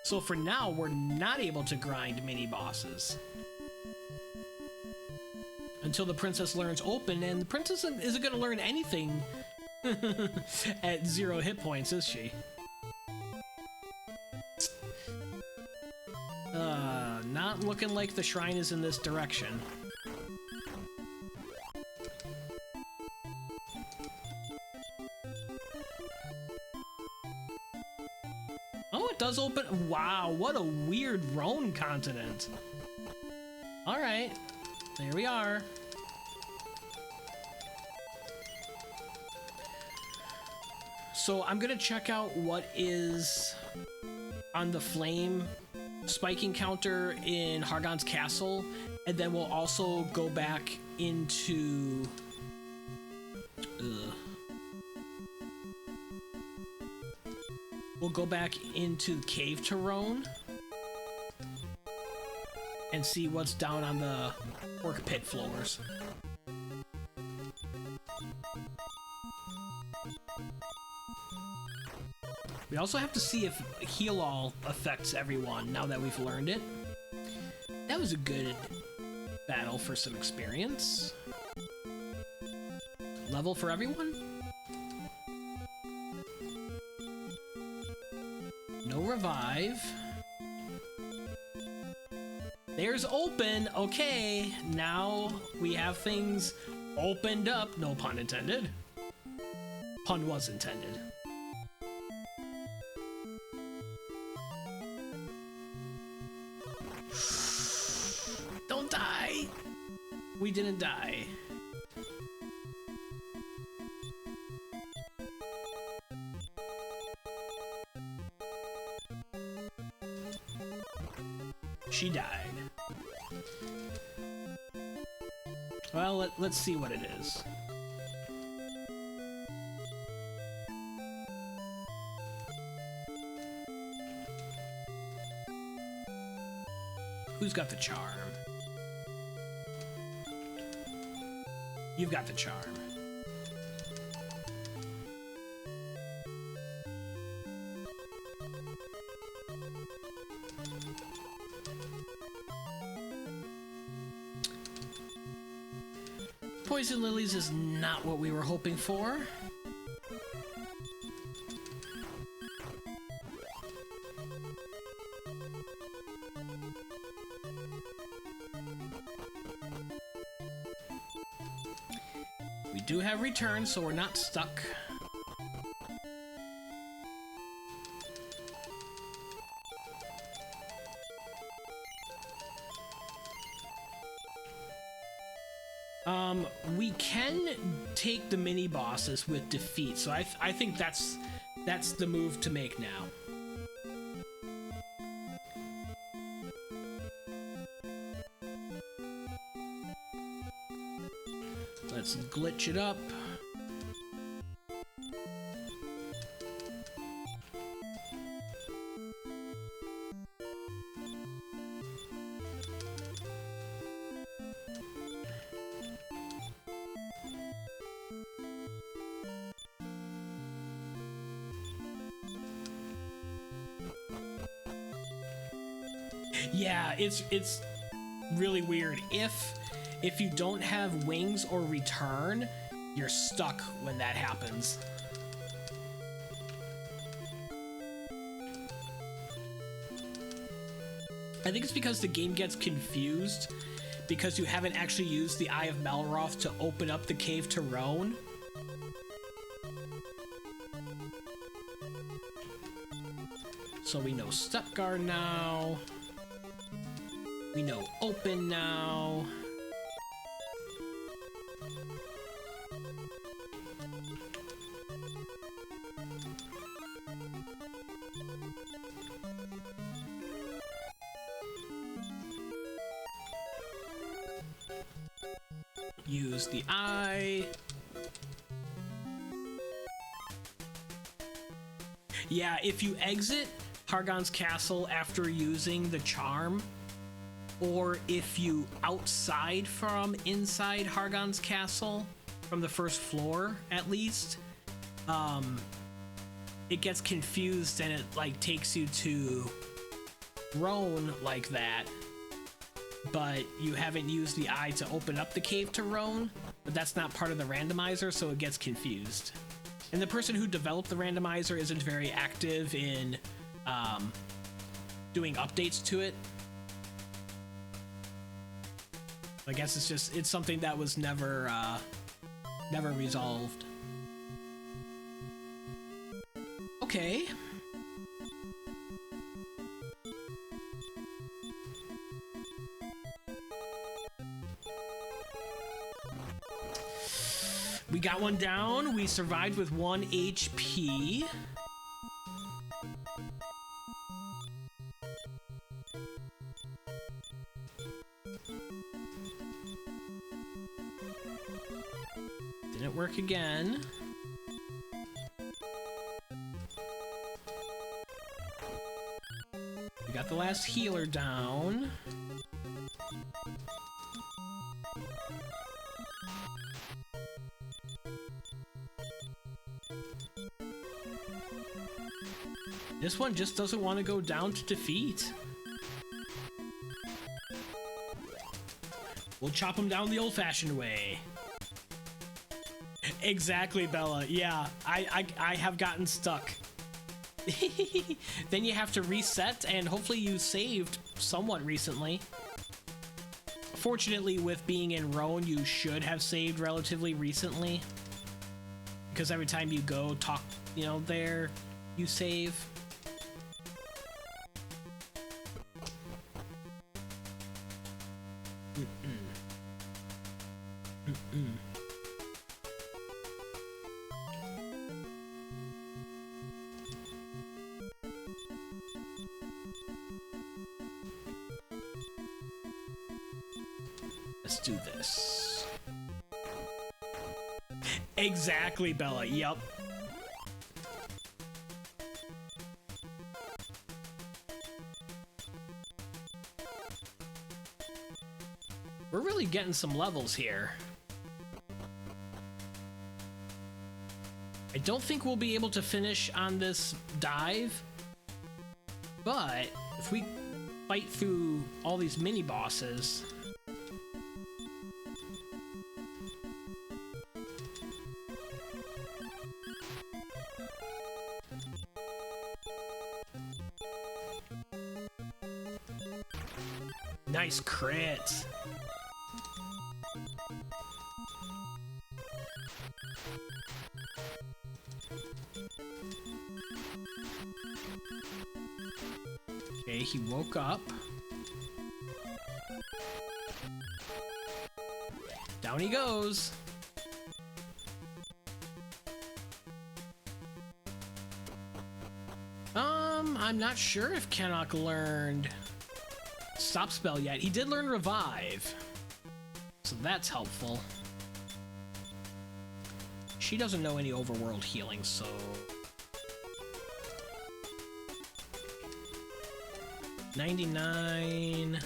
A: So for now, we're not able to grind mini-bosses. Until the princess learns Open, and the princess isn't going to learn anything at 0 hit points, is she? Not looking like the shrine is in this direction. Oh, it does open. Wow, what a weird Rhone continent. Alright, there we are. So I'm gonna check out what is on the flame spiking counter in Hargon's castle, and then we'll also go back into we'll go back into the cave to Rhone and see what's down on the orc pit floors. We also have to see if Heal All affects everyone now that we've learned it. That was a good battle for some experience. Level for everyone? No revive. There's Open. Okay, now we have things opened up. No pun intended. Pun was intended. Don't die! We didn't die. She died. Well, let's see what it is. Who's got the charm? You've got the charm. Poison lilies is not what we were hoping for. We do have return, so we're not stuck. We can take the mini bosses with defeat, so I think that's the move to make now. Let's glitch it up. Yeah, it's really weird. If you don't have wings or return, you're stuck when that happens. I think it's because the game gets confused because you haven't actually used the Eye of Malroth to open up the cave to Rhone. So we know step guard now. We know open now. Use the eye. Yeah, if you exit Hargon's castle after using the charm, or if you outside from inside Hargon's castle, from the first floor at least, it gets confused and it like takes you to Rhone like that, but you haven't used the eye to open up the cave to Rhone, but that's not part of the randomizer, so it gets confused. And the person who developed the randomizer isn't very active in doing updates to it. I guess it's something that was never resolved. Okay. We got one down. We survived with 1 HP. Didn't work again. We got the last healer down. This one just doesn't want to go down to defeat. We'll chop him down the old-fashioned way. Exactly, Bella. Yeah, I have gotten stuck. Then you have to reset, and hopefully you saved somewhat recently. Fortunately, with being in Rhone, you should have saved relatively recently. Because every time you go talk, you know, there, you save. Let's do this. Exactly, Bella. Yep. We're really getting some levels here. I don't think we'll be able to finish on this dive, but if we fight through all these mini bosses, nice crit. Okay, he woke up. Down he goes. I'm not sure if Cannock learned Stop Spell yet. He did learn Revive, so that's helpful. she doesn't know any overworld healing, so... $99...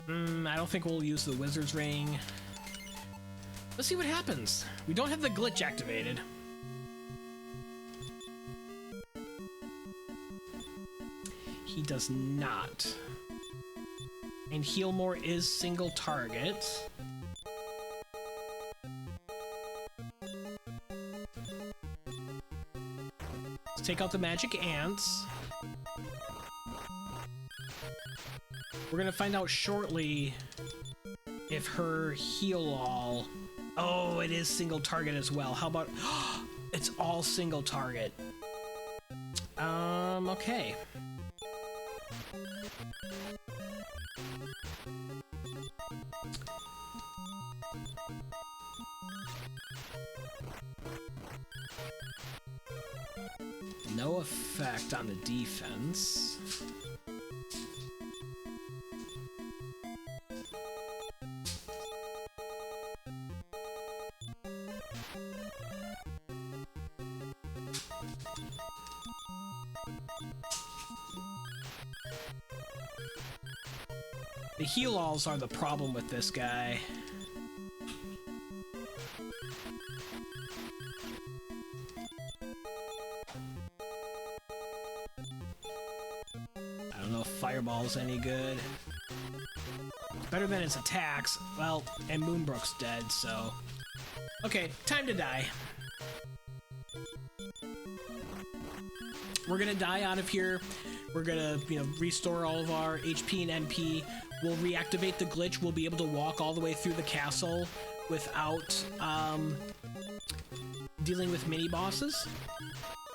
A: I don't think we'll use the Wizard's Ring. Let's see what happens. We don't have the glitch activated. He does not. And Heal More is single target. Let's take out the magic ants. We're gonna find out shortly if her heal all... Oh, it is single target as well. How about... It's all single target. Okay. No effect on the defense. The heal-alls are the problem with this guy. I don't know if Fireball's any good. It's better than its attacks. Well, and Moonbrooke's dead, so... Okay, time to die. We're gonna die out of here. We're gonna, restore all of our HP and NP. We'll reactivate the glitch. We'll be able to walk all the way through the castle without dealing with mini bosses,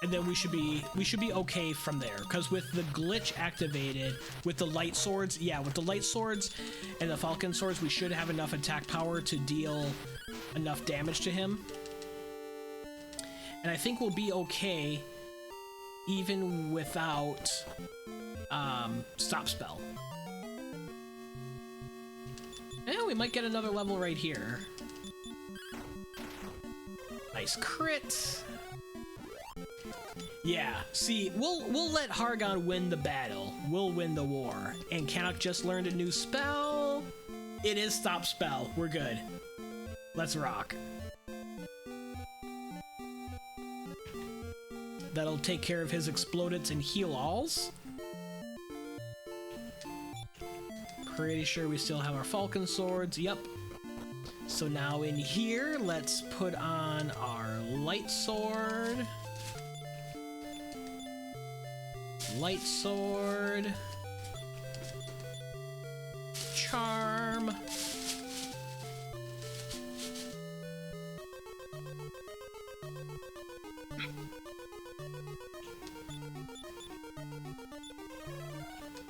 A: and then we should be okay from there. Because with the glitch activated, with the light swords, with the light swords and the falcon swords, we should have enough attack power to deal enough damage to him. And I think we'll be okay even without stop spell. And we might get another level right here. Nice crit. Yeah, see, we'll let Hargon win the battle. We'll win the war. And Cannock just learned a new spell. It is stop spell. We're good. Let's rock. That'll take care of his explodeds and heal-alls. Pretty sure we still have our falcon swords. Yep. So now in here, let's put on our light sword. Light sword. Charm.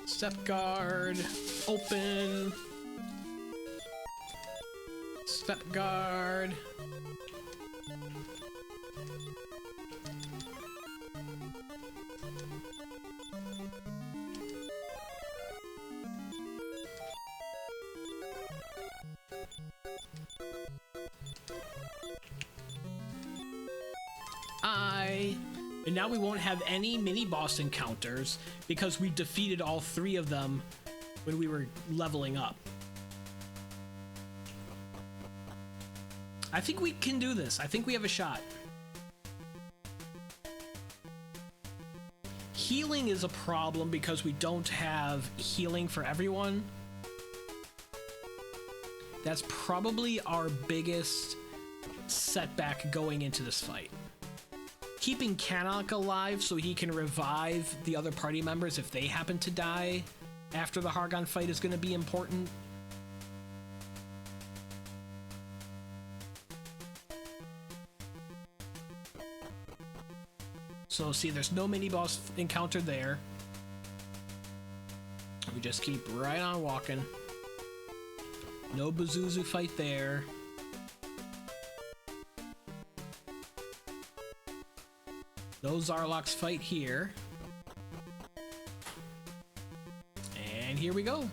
A: Step guard, open. Step guard. And now we won't have any mini-boss encounters because we defeated all 3 of them when we were leveling up. I think we can do this. I think we have a shot. Healing is a problem because we don't have healing for everyone. That's probably our biggest setback going into this fight. Keeping Cannock alive so he can revive the other party members if they happen to die after the Hargon fight is going to be important. So see, there's no mini-boss encounter there. We just keep right on walking. No Bazuzu fight there. No Zarlox fight here. And here we go.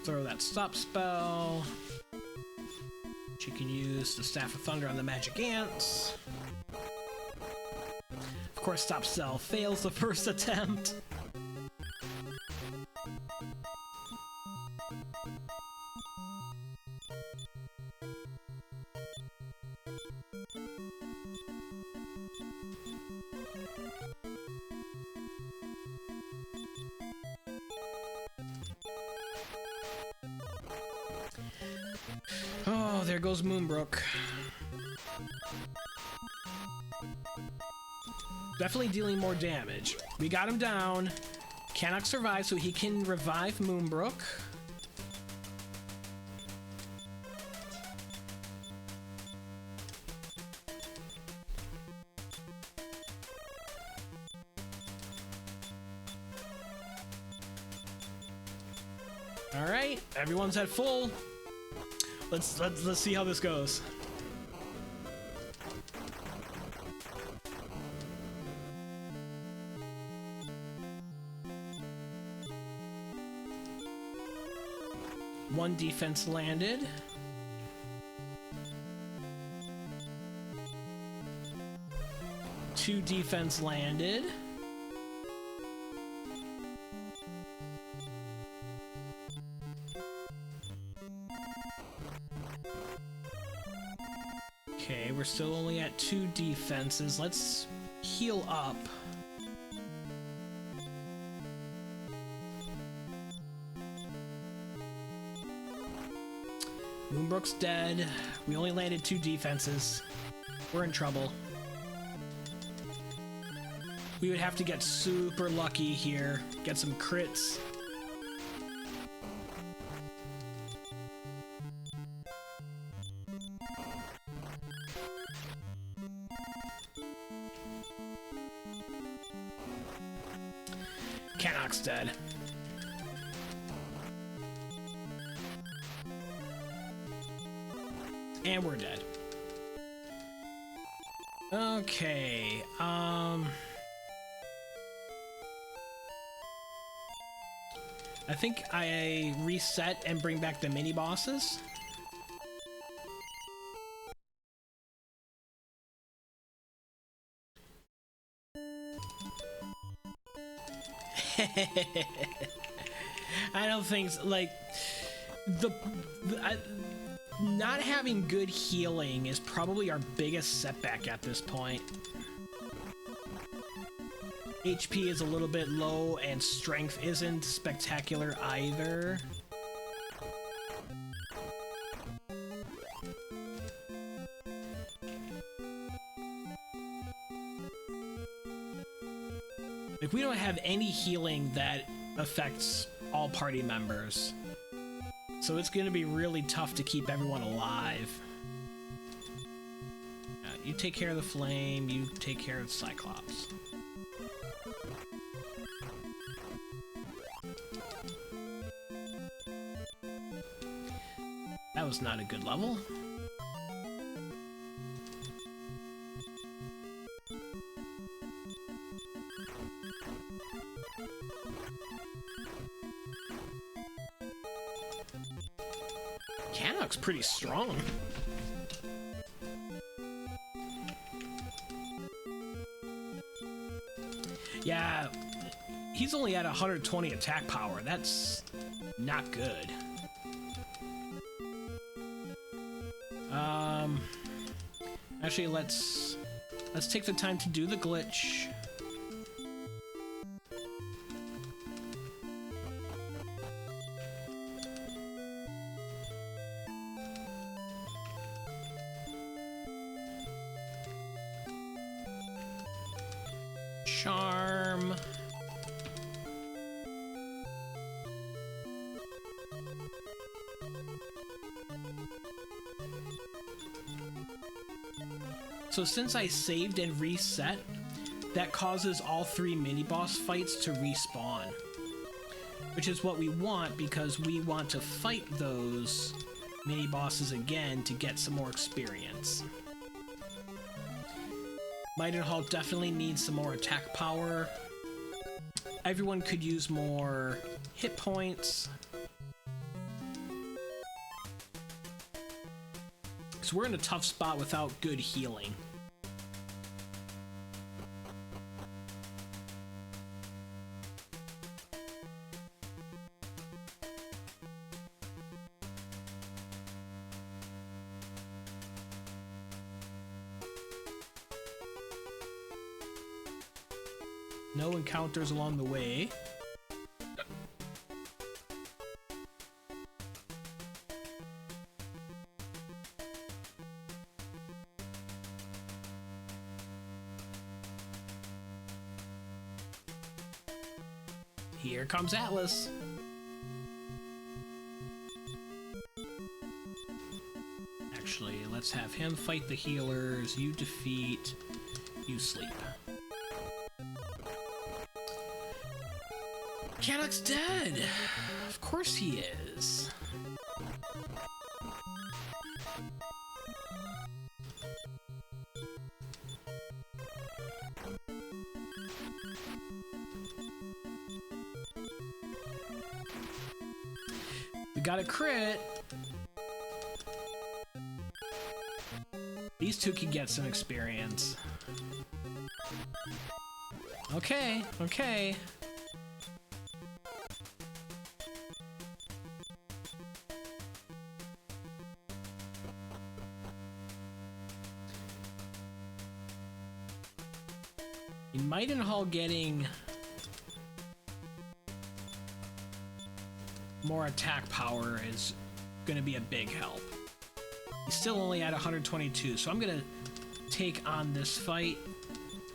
A: throw that stop spell. She can use the Staff of Thunder on the magic ants. Of course, stop spell fails the first attempt. Oh, there goes Moonbrooke. Definitely dealing more damage. We got him down. Cannock survives, so he can revive Moonbrooke. All right, everyone's at full. Let's see how this goes. One defense landed. Two defense landed. Okay, we're still only at 2 defenses. Let's heal up. Moonbrooke's dead. We only landed 2 defenses. We're in trouble. We would have to get super lucky here. Get some crits. Cannock's dead. And we're dead. Okay, I think I reset and bring back the mini bosses. I don't think so. Like not having good healing is probably our biggest setback at this point. HP is a little bit low and strength isn't spectacular either. Like, we don't have any healing that affects all party members. So it's going to be really tough to keep everyone alive. You take care of the flame, you take care of the Cyclops. That was not a good level. Cannock's pretty strong. Yeah, he's only at 120 attack power. That's not good. Actually, let's take the time to do the glitch. Charm. So since I saved and reset, that causes all 3 mini-boss fights to respawn. Which is what we want, because we want to fight those mini-bosses again to get some more experience. Maidenhall definitely needs some more attack power. Everyone could use more hit points. Because we're in a tough spot without good healing. No encounters along the way. Here comes Atlas. Actually, let's have him fight the healers. You defeat, you sleep. Cannock's dead! Of course he is. We got a crit! These two can get some experience. Okay, okay. Maidenhall getting more attack power is going to be a big help. He's still only at 122, so I'm going to take on this fight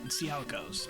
A: and see how it goes.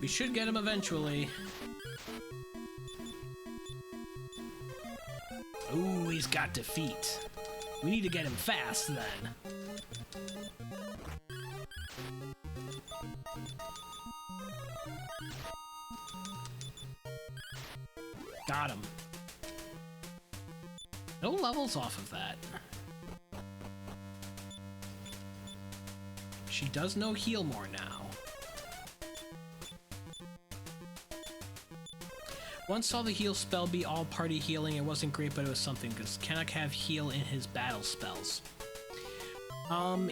A: We should get him eventually. Ooh, he's got defeat. We need to get him fast then. Got him. No levels off of that. She does know heal more now. Once saw the heal spell be all party healing. It wasn't great, but it was something. Does Cannock have heal in his battle spells?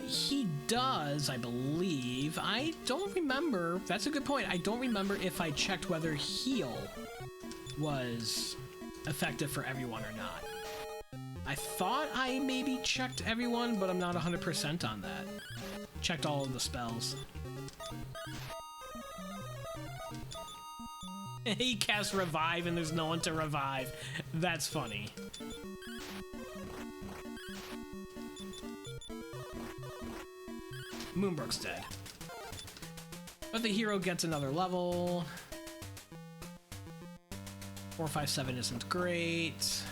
A: He does, I believe. I don't remember. That's a good point. I don't remember if I checked whether heal was effective for everyone or not. I thought I maybe checked everyone, but I'm not 100% on that. Checked all of the spells. He casts revive and there's no one to revive. That's funny. Moonbrooke's dead. But the hero gets another level. 457 isn't great.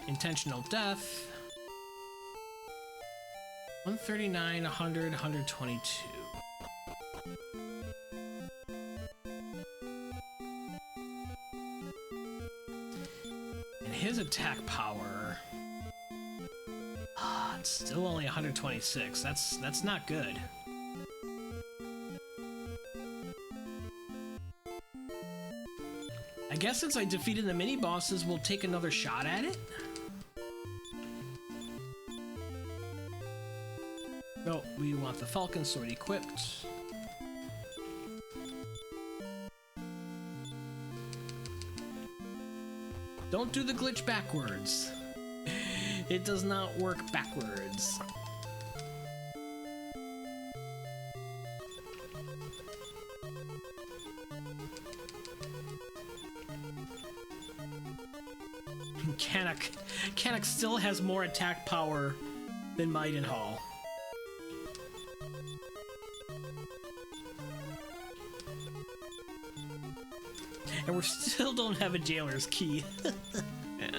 A: Intentional death. 139, 100, 122. And his attack power... it's still only 126. That's not good. I guess since I defeated the mini-bosses, we'll take another shot at it? No, we want the Falcon Sword equipped. Don't do the glitch backwards. It does not work backwards. Cannock still has more attack power than Maidenhall. And we still don't have a jailer's key. Yeah.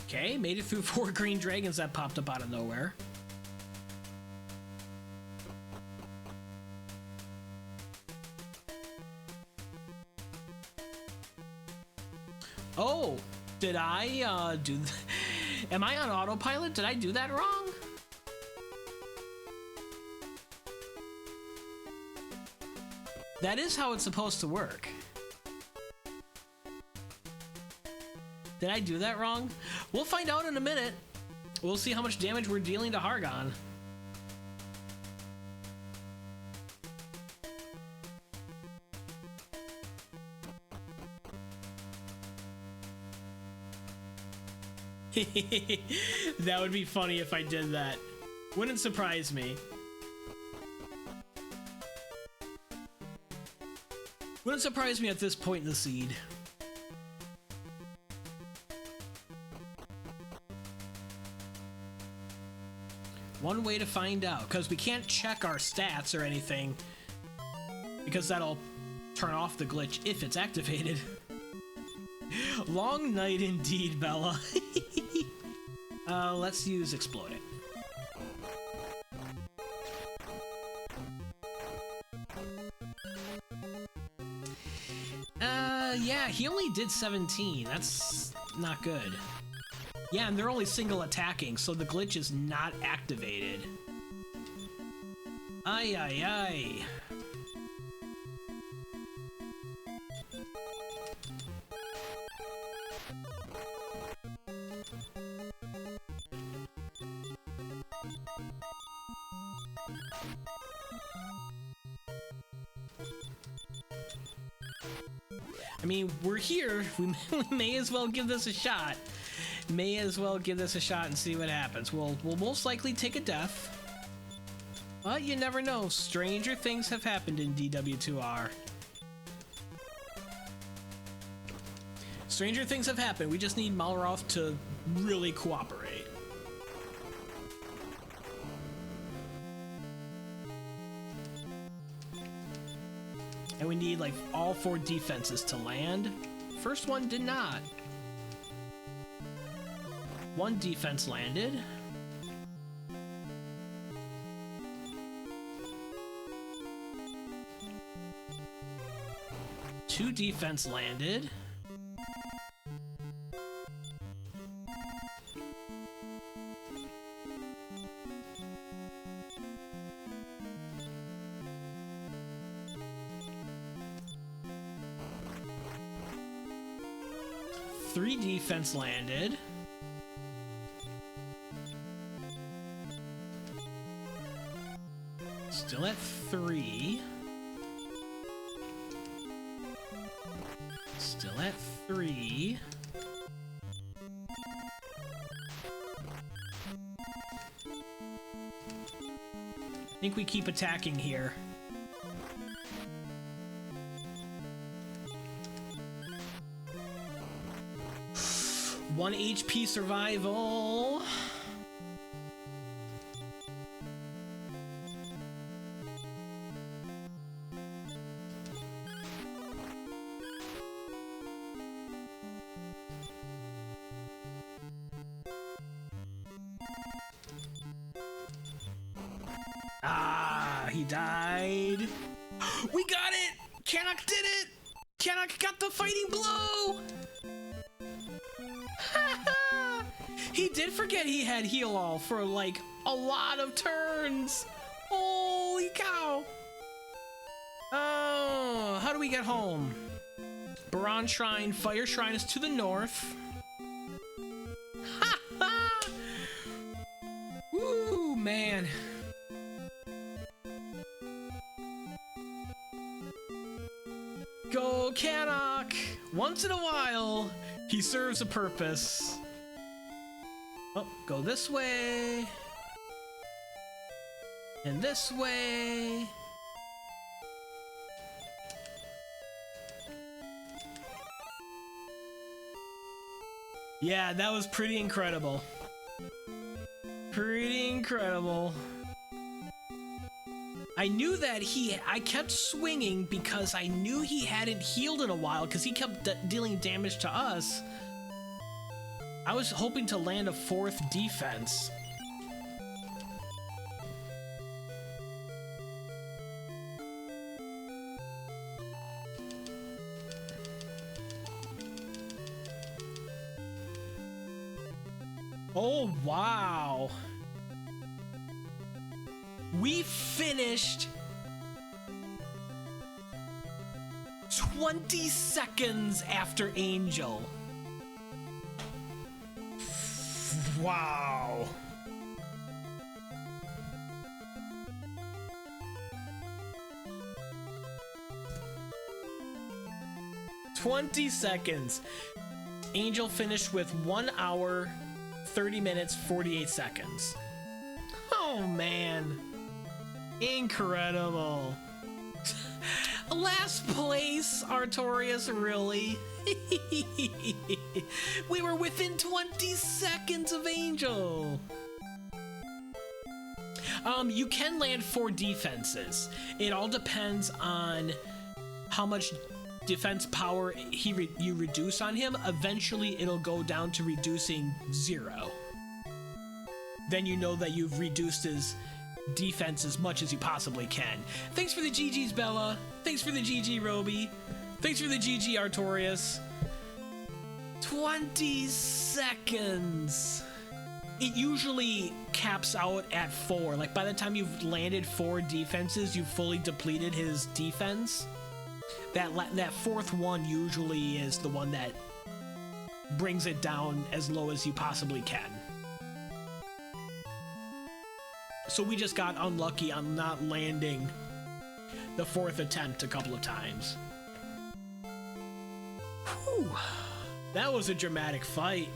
A: Okay, made it through 4 green dragons that popped up out of nowhere. Oh, did I do am I on autopilot? Did I do that wrong? That is how it's supposed to work. Did I do that wrong? We'll find out in a minute. We'll see how much damage we're dealing to Hargon. That would be funny if I did that. Wouldn't surprise me. Wouldn't surprise me at this point in the seed. One way to find out, because we can't check our stats or anything, because that'll turn off the glitch if it's activated. Long night indeed, Bella. Let's use Explode It. Yeah, he only did 17. That's not good. Yeah, and they're only single attacking, so the glitch is not activated. Ay, ay, ay. I mean, we're here. We may as well give this a shot. May as well give this a shot and see what happens. We'll most likely take a death. But you never know. Stranger things have happened in DW2R. Stranger things have happened. We just need Malroth to really cooperate. And we need, like, all 4 defenses to land. First one did not. 1 defense landed. Two defense landed. Three defense landed. Still at 3. Still at 3. I think we keep attacking here. One HP survival. Ah, he died. We got it! Cannock did it! Cannock got the fighting blow! He did forget he had heal all for like a lot of turns. Holy cow. Oh, how do we get home? Baron Shrine, Fire Shrine is to the north. go, Cannock! Once in a while, he serves a purpose. Oh, go this way. And this way. Yeah, that was pretty incredible. Pretty incredible. I knew that I kept swinging because I knew he hadn't healed in a while because he kept dealing damage to us. I was hoping to land a 4th defense. Oh, wow. We finished 20 seconds after Angel. Wow. "20 seconds. Angel finished with 1 hour, 30 minutes, 48 seconds. Oh, man. Incredible. Last place, Artorias, really? We were within 20 seconds of Angel. You can land 4 defenses. It all depends on how much defense power you reduce on him. Eventually, it'll go down to reducing 0. Then you know that you've reduced his defense as much as you possibly can. Thanks for the GG's, Bella. Thanks for the GG, Roby. Thanks for the GG, Artorias. 20 seconds. It usually caps out at 4. Like, by the time you've landed 4 defenses, you've fully depleted his defense. That 4th one usually is the one that brings it down as low as you possibly can. So we just got unlucky on not landing the 4th attempt a couple of times. Whew. That was a dramatic fight.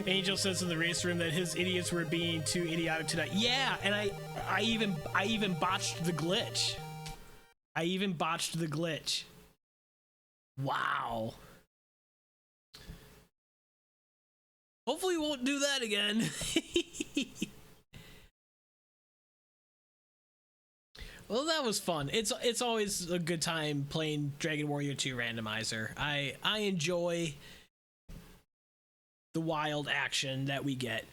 A: Angel says in the race room that his idiots were being too idiotic tonight. Yeah, and I even botched the glitch. I even botched the glitch. Wow. Hopefully we won't do that again. Well, that was fun. It's always a good time playing Dragon Warrior 2 Randomizer. I enjoy the wild action that we get.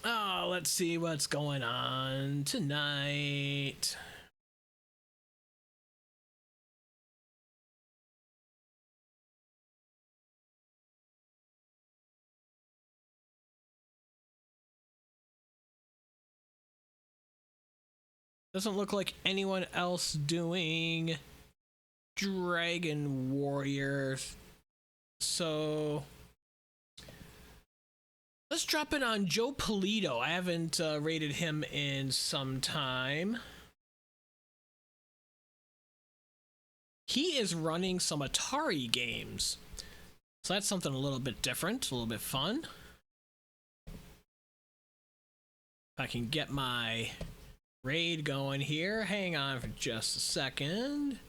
A: Oh, let's see what's going on tonight. Doesn't look like anyone else doing Dragon Warrior. So let's drop in on Joe Polito. I haven't rated him in some time. He is running some Atari games. So that's something a little bit different, a little bit fun. If I can get my raid going here. Hang on for just a second.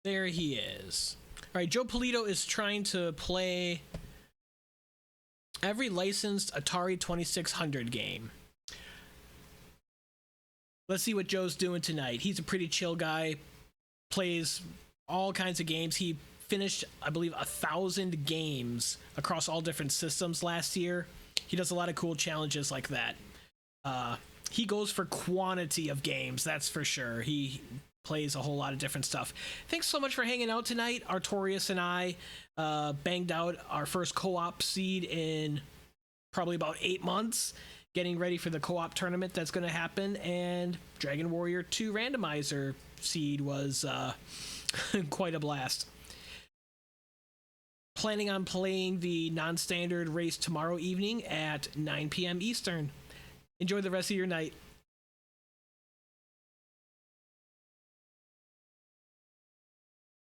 A: There he is. All right, Joe Polito is trying to play every licensed Atari 2600 game. Let's see what Joe's doing tonight. He's a pretty chill guy, plays all kinds of games. He finished, I believe, 1,000 games across all different systems last year. He does a lot of cool challenges like that. He goes for quantity of games, that's for sure. He plays a whole lot of different stuff. Thanks so much for hanging out tonight. Artorias and I banged out our first co-op seed in probably about 8 months, getting ready for the co-op tournament that's going to happen, and Dragon Warrior 2 Randomizer seed was quite a blast. Planning on playing the non-standard race tomorrow evening at 9 p.m. Eastern. Enjoy the rest of your night.